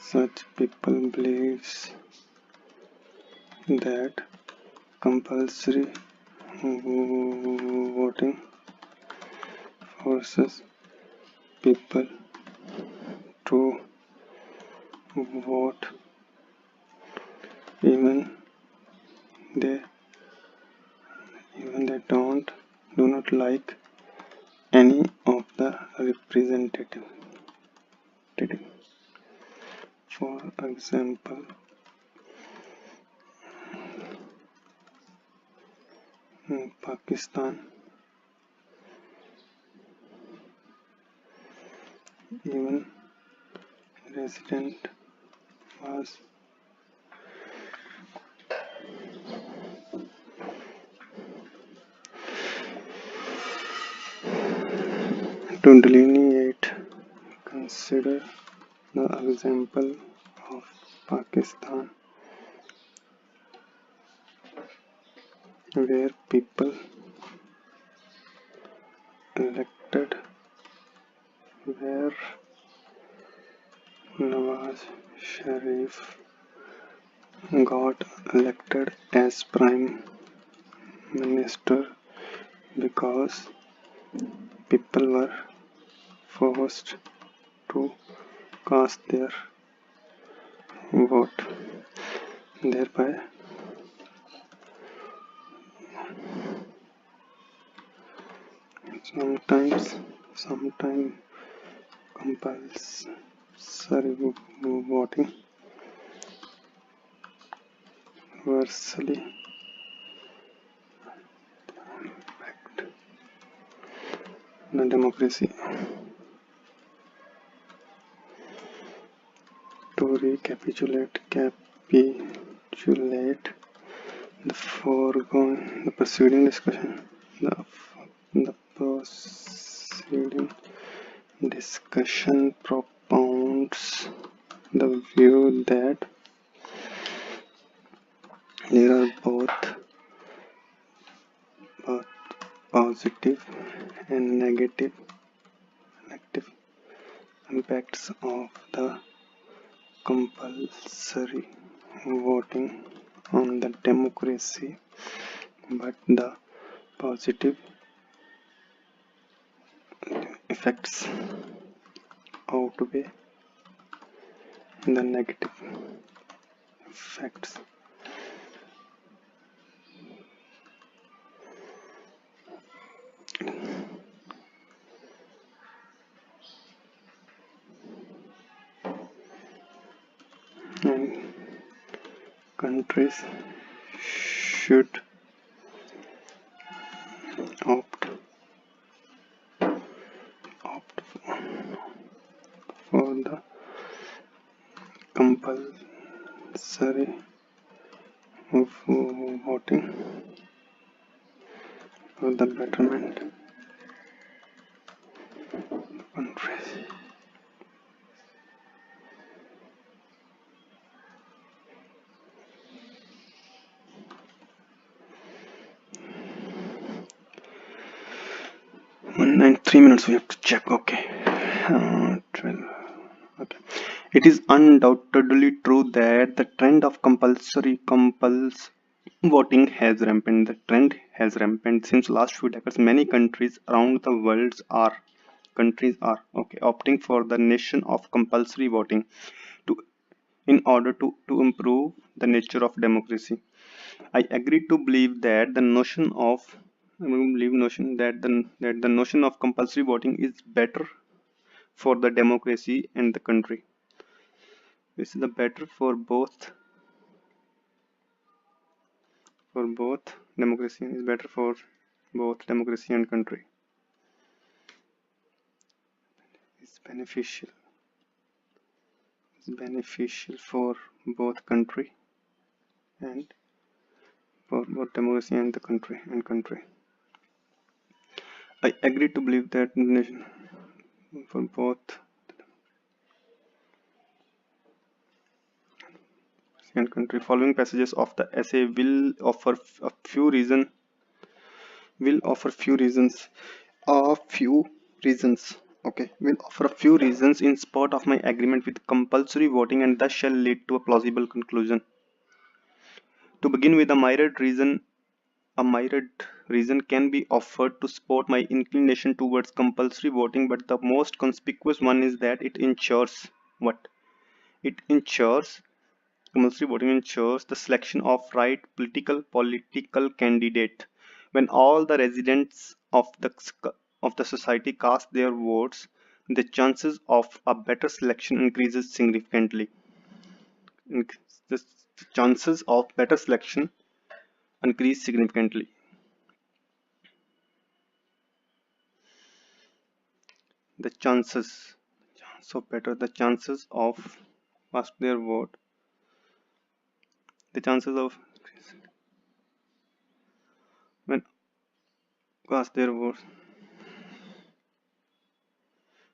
Such people believes that compulsory voting forces people to vote even they do not like any of the representative. For example, in Pakistan, even resident was to delineate. Consider the example of Pakistan, where people elected where Nawaz Sharif got elected as Prime Minister because people were forced to cast their vote. Thereby, sometimes compulsory voting adversely impact the democracy. To recapitulate the preceding discussion, the preceding discussion propounds the view that there are both positive and negative impacts of the compulsory voting on the democracy, but the positive effects outweigh the negative effects. And countries should opt for the compulsory voting for the betterment of countries. And 3 minutes we have to check. Okay, 12. Okay, it is undoubtedly true that the trend of compulsory voting has rampant. The trend has rampant since last few decades. Many countries around the world are opting for the nation of compulsory voting in order to improve the nature of democracy. I agree to believe that the notion of compulsory voting is better for the democracy and the country. This is the better for both democracy is better for both democracy and country. It's beneficial for both country and for both democracy and the country. I agree to believe that nation for both and country. Following passages of the essay will offer few reasons Okay, will offer a few reasons in support of my agreement with compulsory voting and thus shall lead to a plausible conclusion. To begin with, a myriad reason can be offered to support my inclination towards compulsory voting, but the most conspicuous one is that it ensures what? It ensures compulsory voting ensures the selection of right political candidate. When all the residents of the society cast their votes, the chances of a better selection increases significantly. The chances of better selection increase significantly. The chances the chances of cast their vote, the chances of when cast their votes,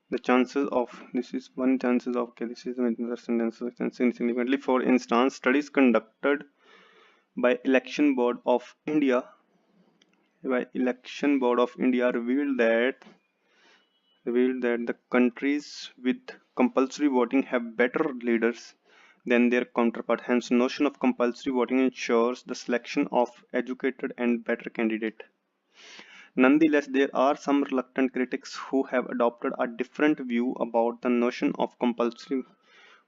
the chances of this is one chances of okay, this is significantly. For instance, studies conducted by election board of India revealed that the countries with compulsory voting have better leaders than their counterpart. Hence, notion of compulsory voting ensures the selection of educated and better candidate. Nonetheless, there are some reluctant critics who have adopted a different view about the notion of compulsory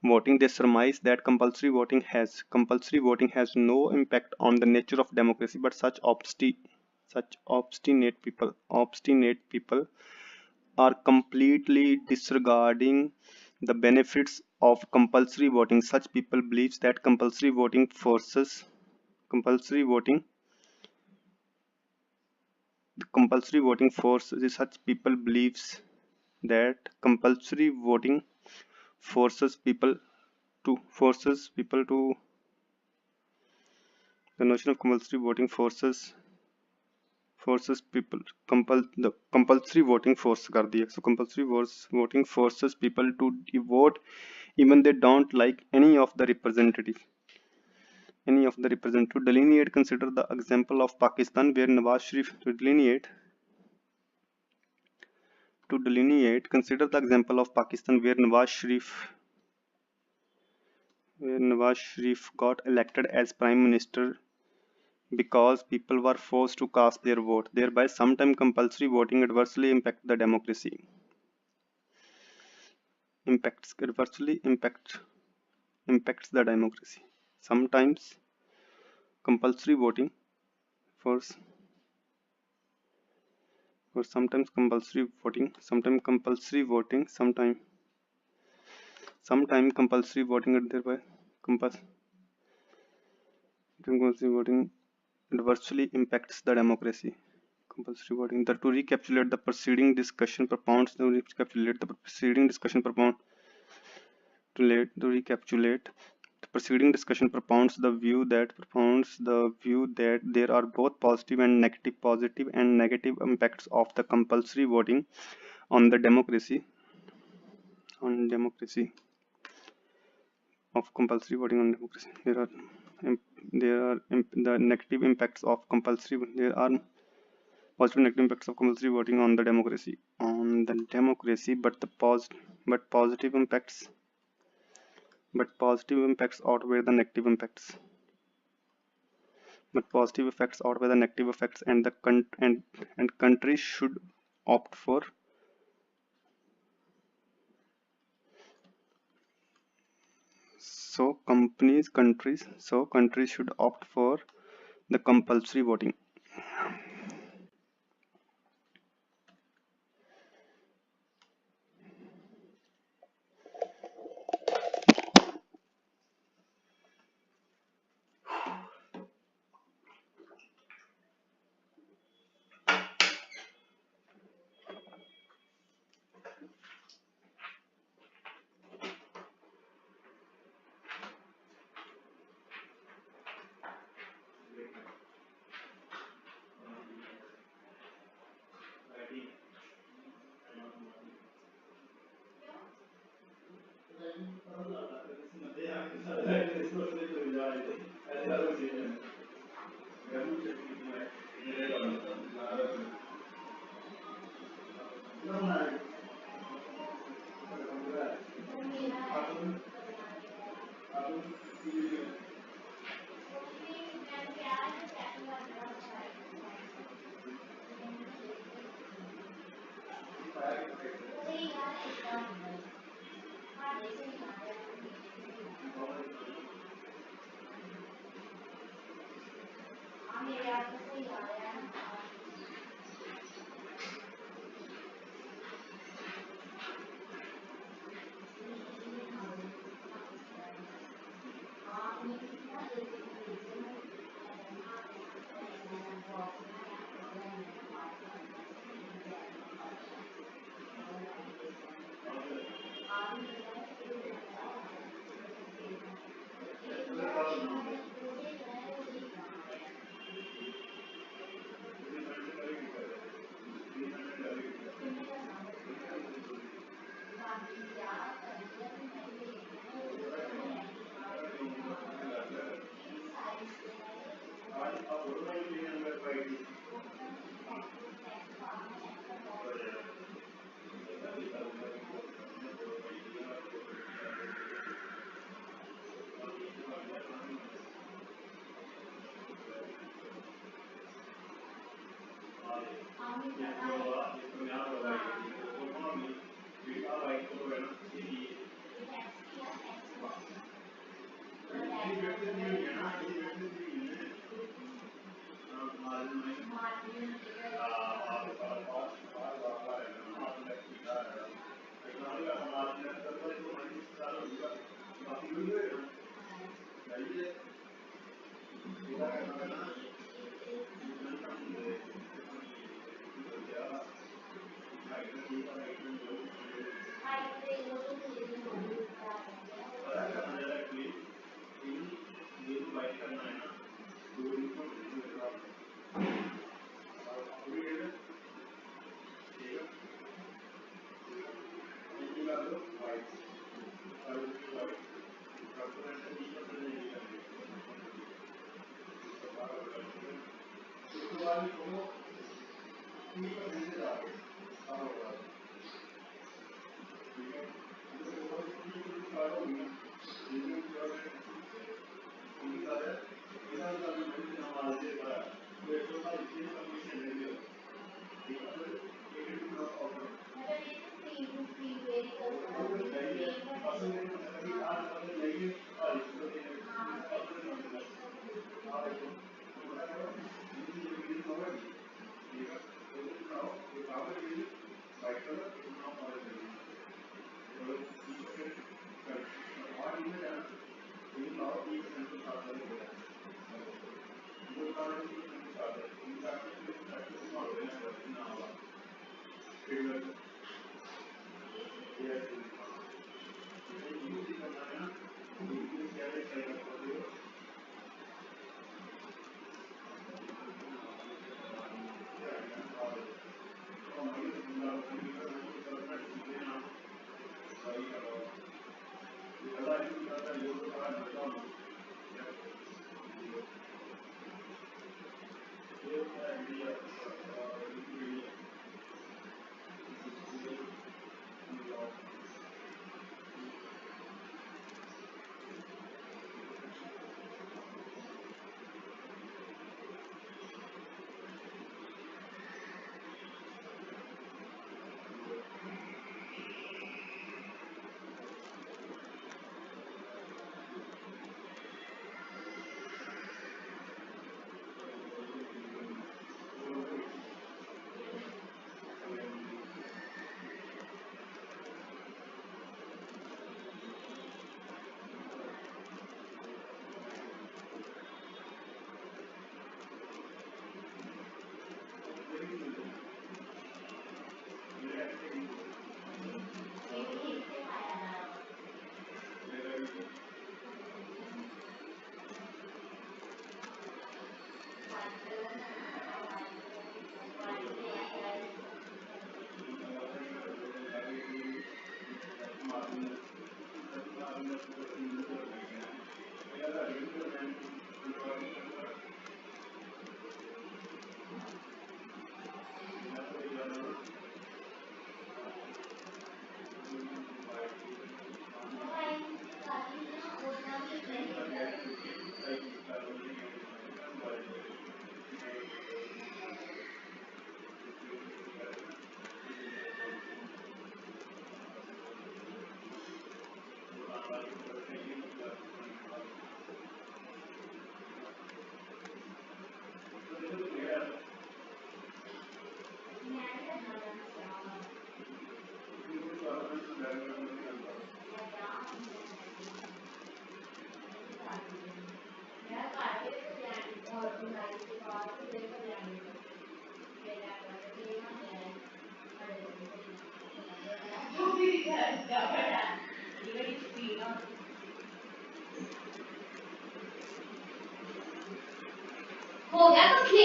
voting. They surmise that compulsory voting has no impact on the nature of democracy, but such obstinate people are completely disregarding the benefits of compulsory voting. Such people believes that compulsory voting forces compulsory voting the compulsory voting forces such people believes that compulsory voting forces people to the notion of compulsory voting forces people the compulsory voting force कर दिया. So compulsory voting forces people to vote even they don't like any of the representative. To delineate, consider the example of Pakistan where Nawaz Sharif consider the example of Pakistan where Nawaz Sharif got elected as prime minister because people were forced to cast their vote. Thereby, sometimes compulsory voting adversely impacts the democracy. Impacts the democracy. Sometimes compulsory voting force or sometimes compulsory voting compulsory voting and thereby compulsory voting adversely impacts the democracy. Compulsory voting. To recapitulate the preceding discussion propounds the view that there are both positive and negative impacts of the compulsory voting on the democracy. There are the negative impacts of compulsory. There are positive and negative impacts of compulsory voting on the democracy. But positive impacts outweigh the negative impacts. But positive effects outweigh the negative effects, and countries should opt for. So countries should opt for the compulsory voting.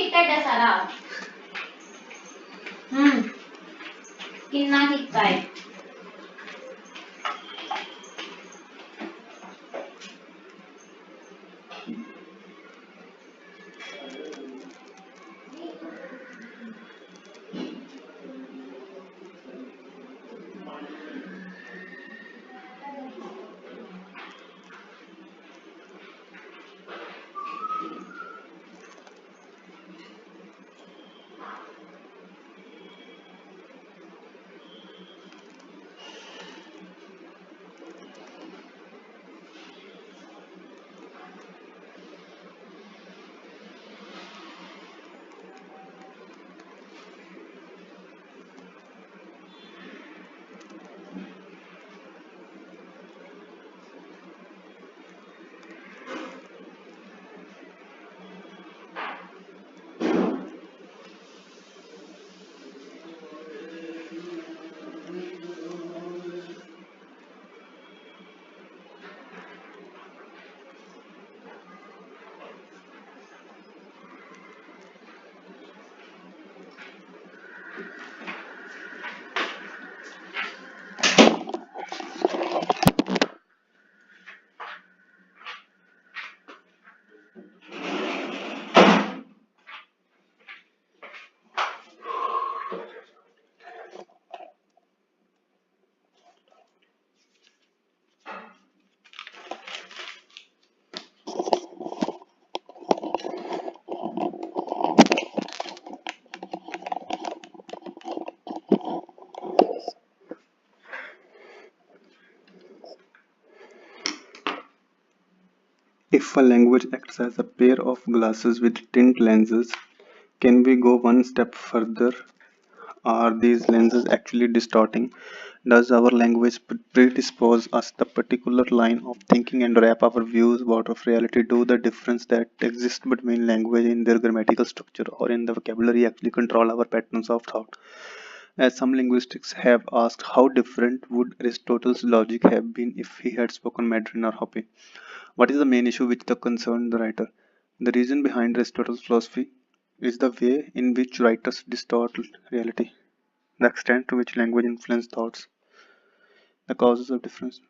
Ticket है सारा कितना कितना है If a language acts as a pair of glasses with tint lenses, can we go one step further? Are these lenses actually distorting? Does our language predispose us the particular line of thinking and wrap our views about of reality? Do the difference that exists between language in their grammatical structure or in the vocabulary actually control our patterns of thought? As some linguists have asked, how different would Aristotle's logic have been if he had spoken Mandarin or Hopi? What is the main issue which concerns the writer? The reason behind Aristotle's philosophy is the way in which writers distort reality, the extent to which language influences thoughts, the causes of difference.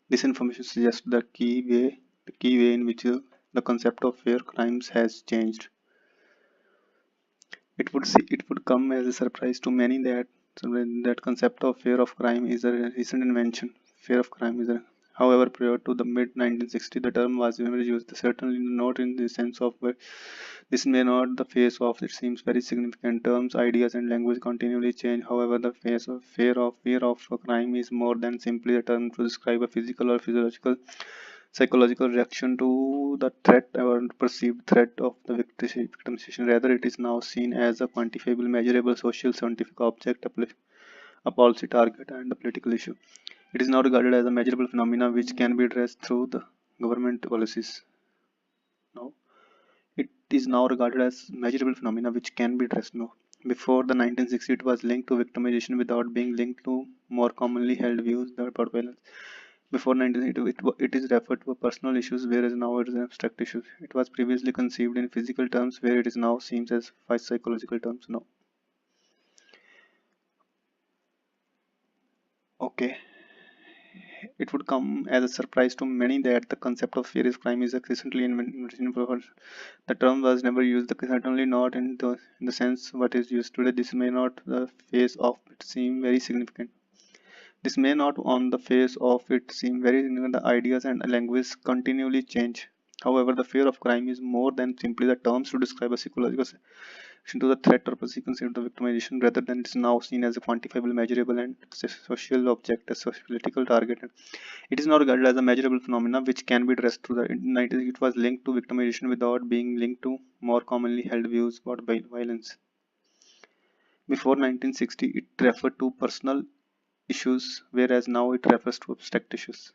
This information suggests the key way in which the concept of fair crimes has changed. It would come as a surprise to many that concept of fear of crime is a recent invention. Fear of crime is a However, prior to the mid 1960s, the term was never used. Certainly not in the sense of where this may not the face of it seems very significant. Terms, ideas, and language continually change. However, the face of fear of a crime is more than simply a term to describe a physical or physiological psychological reaction to the threat or perceived threat of the victimization. Rather, it is now seen as a quantifiable, measurable, social, scientific object, a policy target, and a political issue. It is now regarded as a measurable phenomena which can be addressed through the government policies. Now, it is now regarded as measurable phenomena which can be addressed now. Before the 1960s, it was linked to victimization without being linked to more commonly held views about violence. Before 1982, it is referred to personal issues, whereas now it is abstract issues. It was previously conceived in physical terms, where it is now seems as psychological terms now. Okay. It would come as a surprise to many that the concept of serious crime is recently invented. The term was never used, certainly not in the sense what is used today. This may not the face of it seem very significant. This may not on the face of it seem very significant. The ideas and language continually change. However, the fear of crime is more than simply the terms to describe a psychological reaction to the threat or consequence of the victimization. Rather than it is now seen as a quantifiable, measurable, and social object, a social political target. It is now regarded as a measurable phenomenon which can be addressed through the 90s. It was linked to victimization without being linked to more commonly held views about violence. Before 1960, it referred to personal issues, whereas now it refers to abstract issues.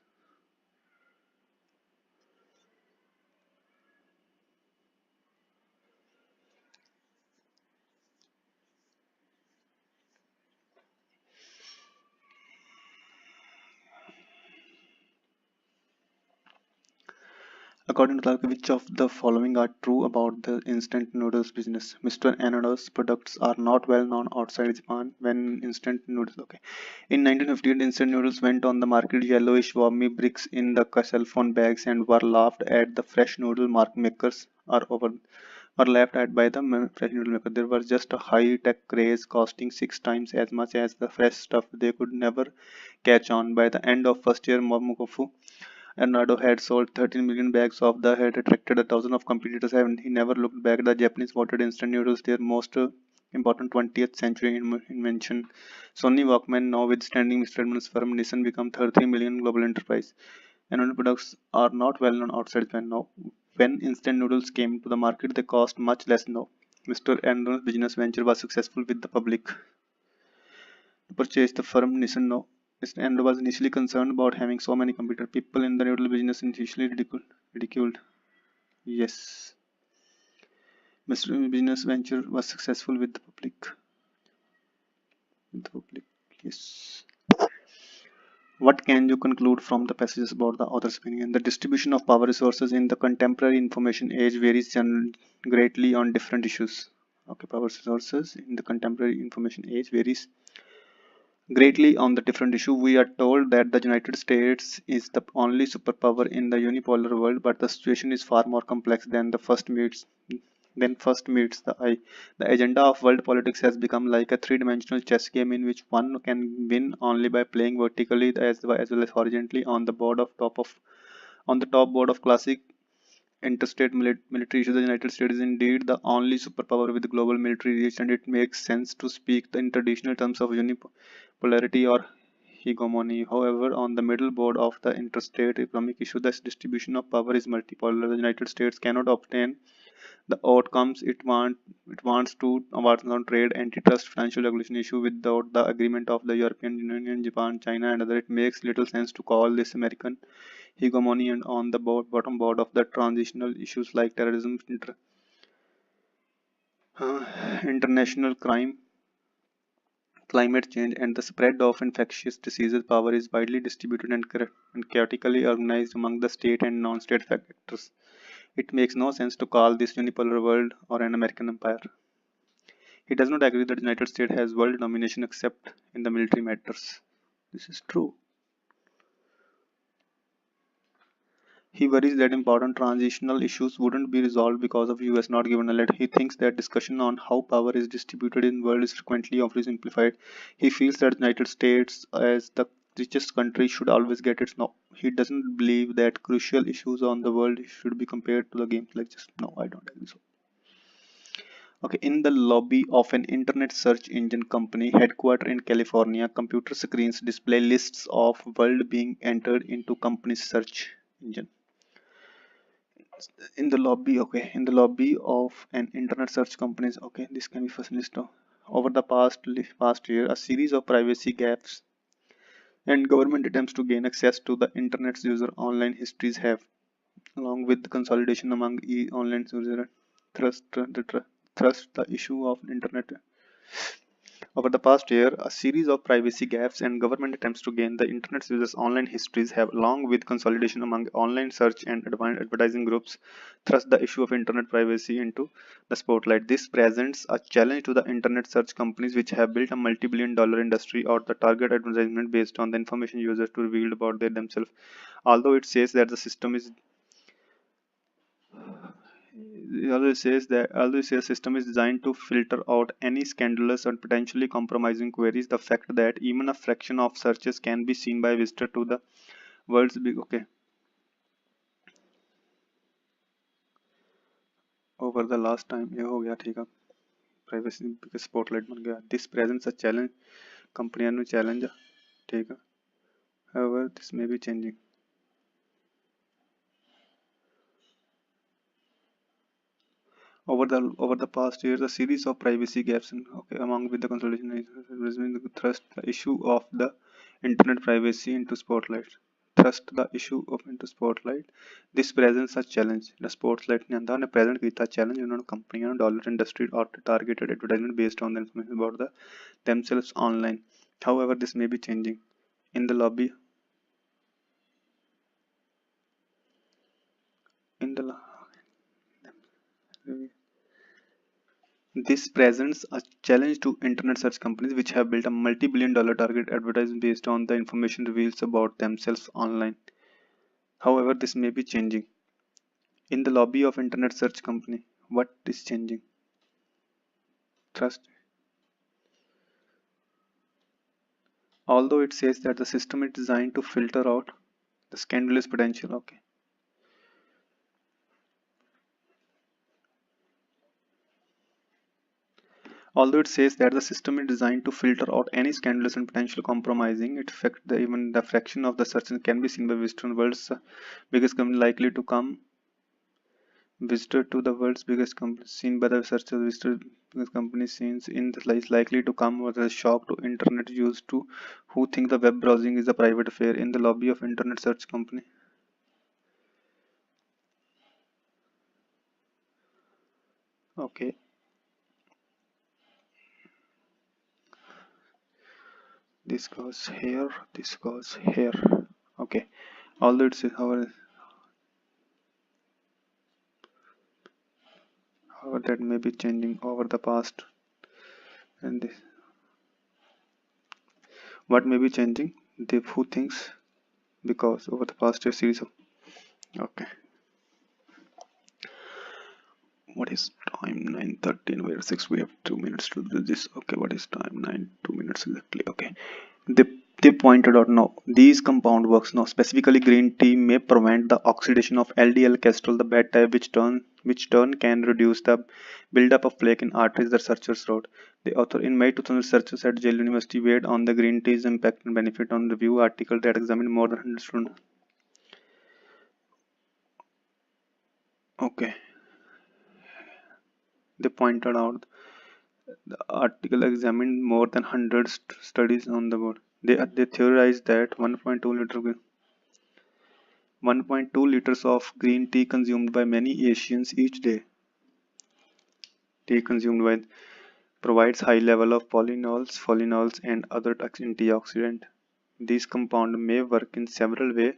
According to Clark, which of the following are true about the instant noodles business? Mr. Anoda's products are not well known outside Japan when instant noodles. Okay. In 1958, instant noodles went on the market yellowish wormy bricks in the cell phone bags and were laughed at. The fresh noodle mark makers are over were laughed at by the fresh noodle maker. There was just a high tech craze costing 6 times as much as the fresh stuff. They could never catch on. By the end of first year, Momokofu Arnado had sold 13 million bags of the had attracted a thousand of competitors and he never looked back. The Japanese wanted instant noodles, their most important 20th century invention. Sony Walkman, now withstanding Mr. Edmunds' firm, Nissan become 33 million global enterprise. And products are not well known outside Japan now. When instant noodles came to the market, they cost much less now. Mr. Edmunds' business venture was successful with the public. To purchase the firm Nissan now. And was initially concerned about having so many computer people in the noodle business initially ridiculed. Yes. Mr. Business venture was successful with the public. Yes. What can you conclude from the passages about the author's opinion? The distribution of power resources in the contemporary information age varies greatly on different issues. Okay, power resources in the contemporary information age varies greatly on the different issue. We are told that the United States is the only superpower in the unipolar world, but the situation is far more complex than first meets the eye. The agenda of world politics has become like a three-dimensional chess game in which one can win only by playing vertically as well as horizontally on the top board of classic interstate military issues. The United States is indeed the only superpower with global military reach, and it makes sense to speak in traditional terms of unipolarity or hegemony. However, on the middle board of the interstate economic issue, the distribution of power is multipolar. The United States cannot obtain the outcomes it wants on trade, antitrust, financial regulation issue without the agreement of the European Union, Japan, China, and other. It makes little sense to call this American hegemony, and on the bottom board of the transitional issues like terrorism, international crime, climate change, and the spread of infectious diseases. Power is widely distributed and chaotically organized among the state and non-state actors. It makes no sense to call this unipolar world or an American empire. He does not agree that the United States has world domination except in the military matters. This is true. He worries that important transitional issues wouldn't be resolved because of US not given a lead. He thinks that discussion on how power is distributed in the world is frequently oversimplified. He feels that the United States, as the richest country, should always get its no. He doesn't believe that crucial issues on the world should be compared to the games like just no. I don't agree so. Okay, in the lobby of an internet search engine company headquartered in California, computer screens display lists of world being entered into company's search engine. In the lobby of an internet search companies. Okay, this can be first list of. Over the past year, a series of privacy gaps and government attempts to gain access to the internet's user online histories have, along with the consolidation among online users, thrust the issue of internet. Over the past year, a series of privacy gaps and government attempts to gain the internet users' online histories have, along with consolidation among online search and advertising groups, thrust the issue of internet privacy into the spotlight. This presents a challenge to the internet search companies, which have built a multi-billion-dollar industry or the target advertisement based on the information users to reveal about themselves. Although it says that the system is system is designed to filter out any scandalous and potentially compromising queries, the fact that even a fraction of searches can be seen by a visitor to the world's big. Okay. Over the last time ये हो गया ठीक है privacy spotlight बन गया. This presents a challenge कंपनियों में challenge ठीक है. However, this may be changing. Over the past years, a series of privacy gaps among with the consolidation thrust the issue of the internet privacy into spotlight. This presents a challenge. The spotlight ने अंदर ने present किया challenge उन्होंने कंपनियों dollar industry or targeted advertisement based on the information about themselves online. However, this may be changing. In the This presents a challenge to internet search companies which have built a multi-billion-dollar target advertising based on the information reveals about themselves online. However, this may be changing. In the lobby of internet search company, what is changing? Trust. Although it says that the system is designed to filter out the scandalous potential. Okay. Although it says that the system is designed to filter out any scandalous and potential compromising, it affects even the fraction of the searches can be seen by Western world's biggest company likely to come. Visitor to the world's biggest company seen by the searchers. Visitor biggest company seen in the is likely to come with a shock to internet users to who think the web browsing is a private affair in the lobby of internet search company. Okay. This goes here, this goes here. Okay. Although it's however that may be changing over the past and this, what may be changing the who thinks because over the past year series of okay. What is time? 9:13. We're 6. We have 2 minutes to do this. Okay, what is time? 2 minutes exactly. Okay. They pointed out now these compound works now specifically green tea may prevent the oxidation of LDL cholesterol, the bad type, which turn can reduce the buildup of plaque in arteries, the researchers wrote. The author in May 2000 researchers at Yale University weighed on the green tea's impact and benefit on review article that examined more than 100 students. Okay. They pointed out the article examined more than 100 studies on the board. They theorized that 1.2 liters of green tea consumed by many Asians each day. Tea consumed by provides high level of phenols, and other antioxidants. These compounds may work in several ways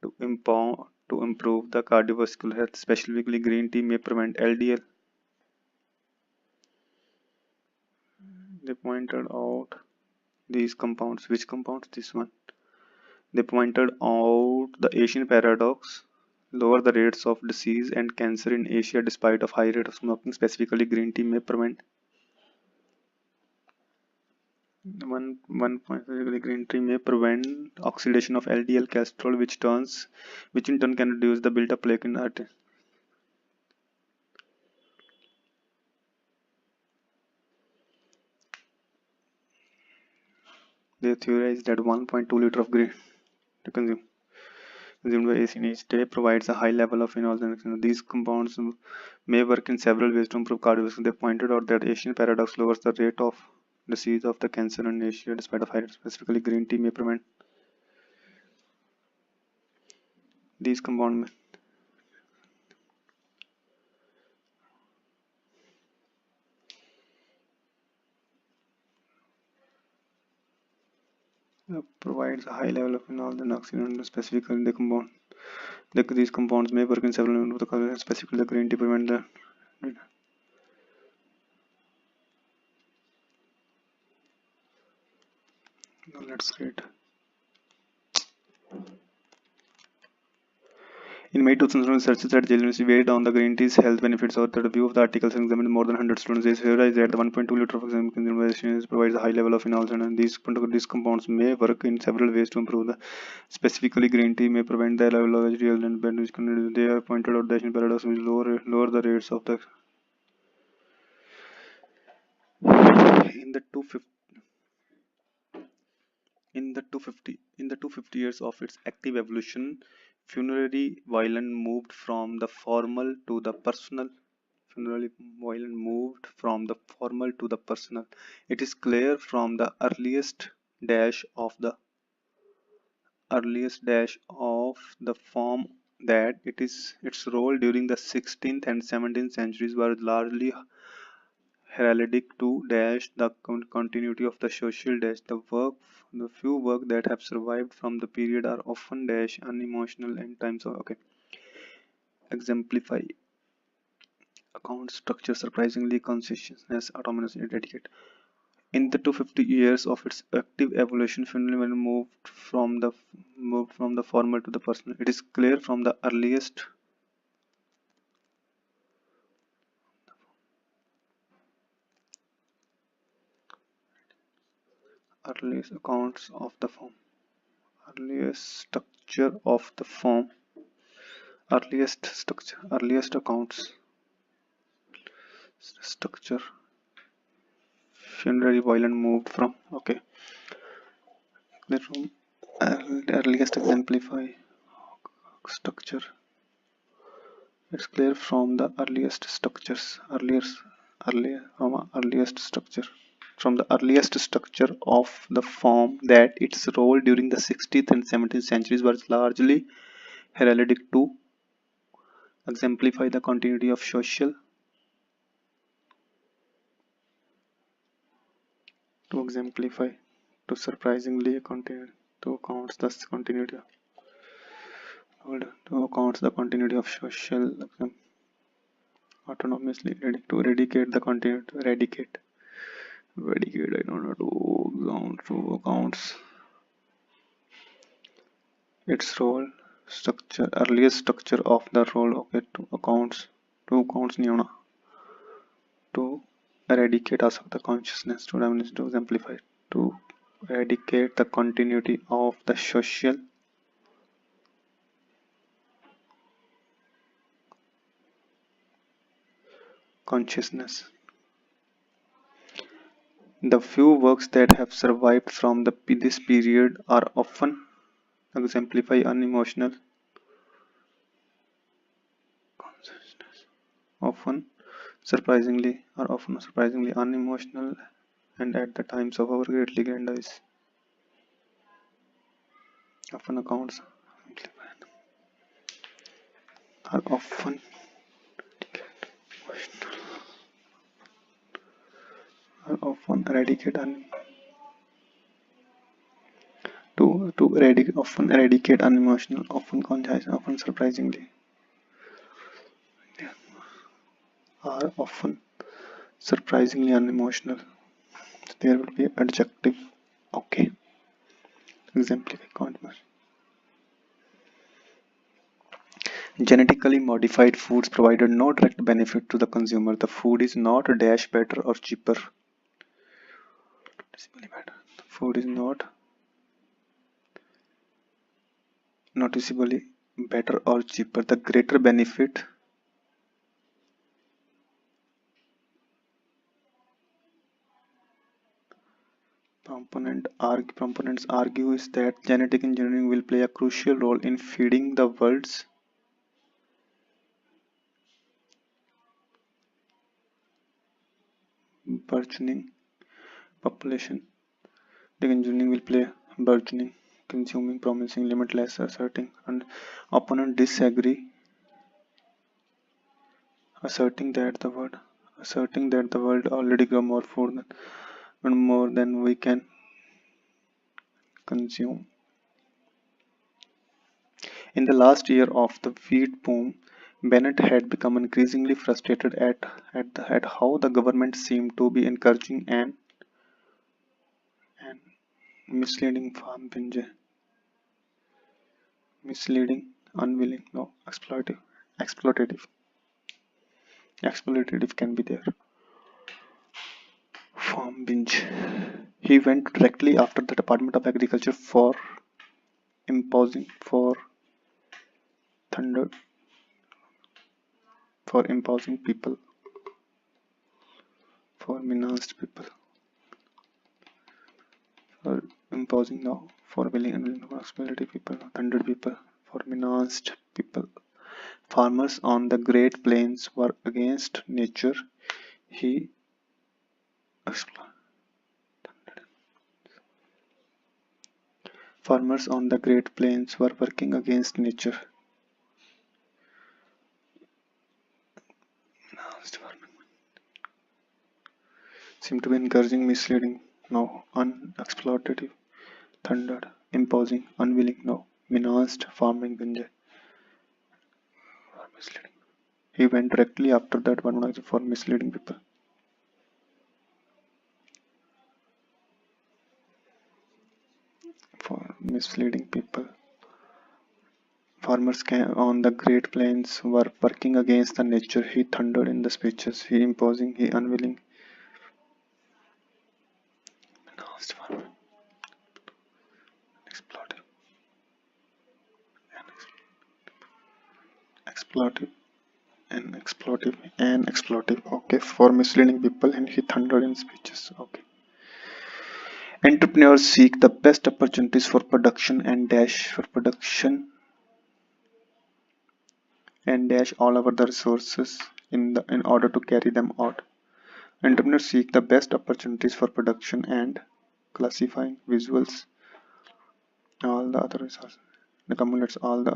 to improve the cardiovascular health. Specifically, green tea may prevent LDL. They pointed out these compounds. Which compounds? This one. They pointed out the Asian paradox, lower the rates of disease and cancer in Asia despite of high rate of smoking. Specifically, green tea may prevent one point. Specifically, green tea may prevent oxidation of LDL cholesterol, which in turn can reduce the built-up plaque in arteries. They theorized that 1.2 liter of green to consumed by AC in each day provides a high level of phenols and these compounds may work in several ways to improve cardiovascular. They pointed out that Asian paradox lowers the rate of disease of the cancer in Asia despite of high rate. Specifically, green tea may prevent these compounds. Provides a high level of phenol and oxidant. Specifically, these compounds may work in several ways. Specifically, the green tea prevent the. Now let's read. In May 2000, researchers at Yale University weighed on the green tea's health benefits. Or the review of the articles examined more than 100 students. They theorized that the 1.2 liter of consumed provides a high level of phenols, and these compounds may work in several ways to improve the. Specifically, green tea may prevent the level of HDL and bad which can. They have pointed out the Asian paradox which lower the rates of the. In the 250 years of its active evolution, funerary violin moved from the formal to the personal. Funerary violin moved from the formal to the personal. It is clear from the earliest dash of the form that its role during the 16th and 17th centuries was largely heraldic to dash the continuity of the social dash. The few work that have survived from the period are often dash unemotional and times of okay. Exemplify. account structure surprisingly consciousness autonomously dedicate. In the 250 years of its active evolution, phenomenon moved from the formal to the personal. It is clear from the earliest accounts of the form. Earliest structure of the form. Earliest accounts structure. Funerary violin moved from. Okay. From earliest exemplify structure. It's clear from the earliest structures. Earliest structure. From the earliest structure of the form that its role during the 16th and 17th centuries was largely heralded to exemplify the continuity of social surprisingly continue to accounts the continuity of social autonomously to eradicate the continuity eradicate I don't know to accounts its role structure earliest structure of the role. Okay, to accounts नहीं होना to eradicate us of the consciousness to exemplify to eradicate the continuity of the social consciousness. The few works that have survived from this period are often exemplify unemotional often surprisingly unemotional and at the times of our greatly grandiose often accounts are often eradicate often eradicate unemotional, often conscious, often surprisingly are often surprisingly unemotional. There will be adjective. Okay. Exemplify context. Genetically modified foods provided no direct benefit to the consumer. The food is not dash better or cheaper. The food is not noticeably better or cheaper. The greater benefit proponents argue is that genetic engineering will play a crucial role in feeding the world's burgeoning population. The engineering will play burgeoning, consuming, promising, limitless, asserting, and opponent disagree, asserting that the world already grow more food and more than we can consume. In the last year of the wheat boom, Bennett had become increasingly frustrated at how the government seemed to be encouraging an misleading farm binge. Misleading, unwilling, no, exploitative can be there. Farm binge. He went directly after the Department of Agriculture for imposing people, for menaced people, for imposing now, for willing and willing responsibility people, thundered people, for menaced people. Farmers on the Great Plains were against nature. He Farmers on the Great Plains were working against nature. Seem to be encouraging, misleading, no, unexploitative, thundered, imposing, unwilling, no, menaced, farming, binge. Misleading. He went directly after that one for misleading people. For misleading people. Farmers on the Great Plains were working against the nature. He thundered in the speeches. He imposing, he unwilling. Exploitive. Exploitive. And exploitive. Okay, for misleading people, and he thundered in speeches. Okay. Entrepreneurs seek the best opportunities for production and dash all over the resources in order to carry them out. Entrepreneurs seek the best opportunities for production and classifying visuals all the other resources. Accumulates all the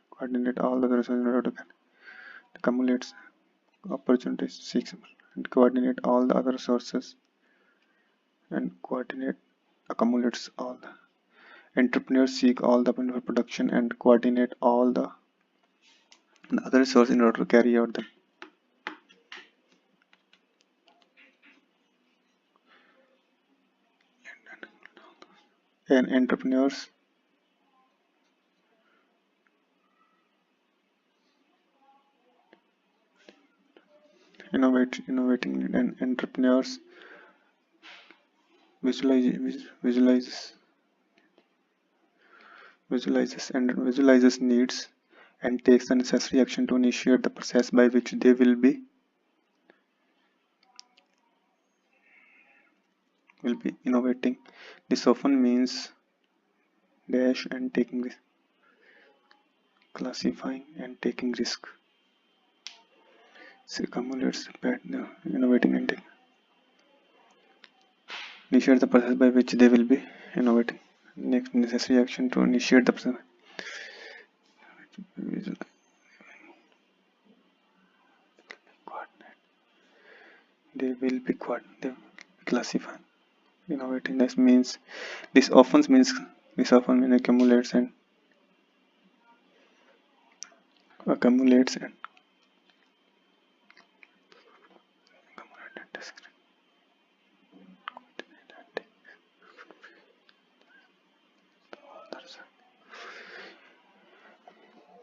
coordinate all the resources in order to accumulates opportunities, seeks and coordinate all the other sources and coordinate accumulates all the entrepreneurs seek all the production and coordinate all the other resources in order to carry out them. And entrepreneurs innovating and entrepreneurs visualizes needs and takes the necessary action to initiate the process by which they will be innovating. This often means dash and taking risk, classifying and taking risk. Accumulates innovating and taking. Initiate the process by which they will be innovating. Next necessary action to initiate the process. They will be classifying. Innovating. This often means accumulates and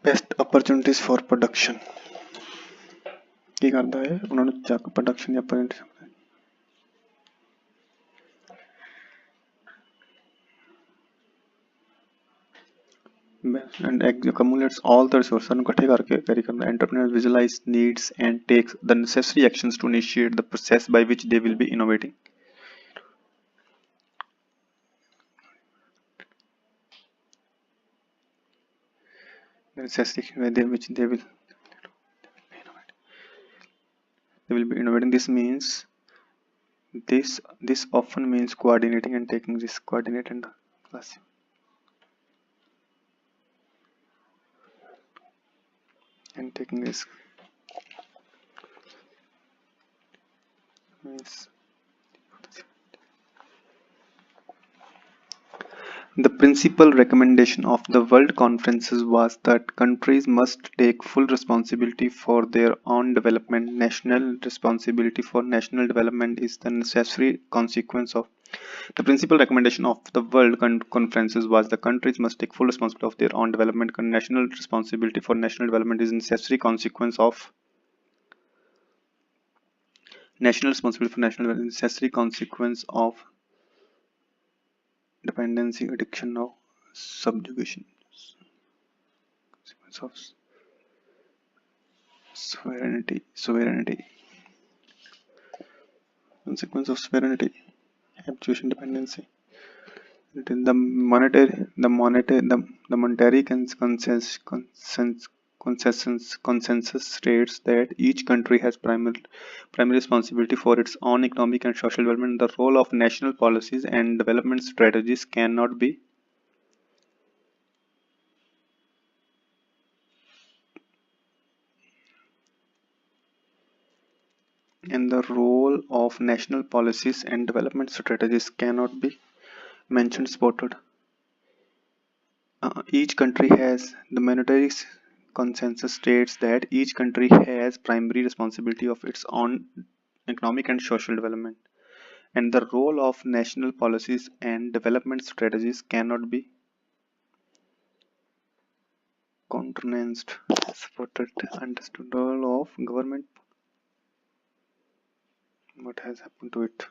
best opportunities for production. ਕੀ ਕਰਦਾ ਹੈ ਉਹਨਾਂ ਨੂੰ ਚੱਕ production ਜਾਂ and accumulates all the resources ਨੂੰ ਇਕੱਠੇ ਕਰਕੇ carry ਕਰਦਾ. Entrepreneurs visualize needs and takes the necessary actions to initiate the process by which they will be innovating. The necessary by which they will be innovating. This often means coordinating and taking risk. Coordinate and class. And taking risk means the principal recommendation of the World Conferences was that countries must take full responsibility for their own development. National responsibility for national development is the necessary consequence of the principal recommendation of the World Conferences was the countries must take full responsibility of their own development. National responsibility for national development is a necessary consequence of national responsibility for national development, necessary consequence of dependency, addiction, or subjugation. Consequence of sovereignty. Consequence of sovereignty, habituation, dependency. The monetary consensus states that each country has primary responsibility for its own economic and social development. The role of national policies and development strategies cannot be mentioned spotted. Each country has the monetary consensus states that each country has primary responsibility of its own economic and social development, and the role of national policies and development strategies cannot be countenanced, supported, understood. Role of government. What has happened to it?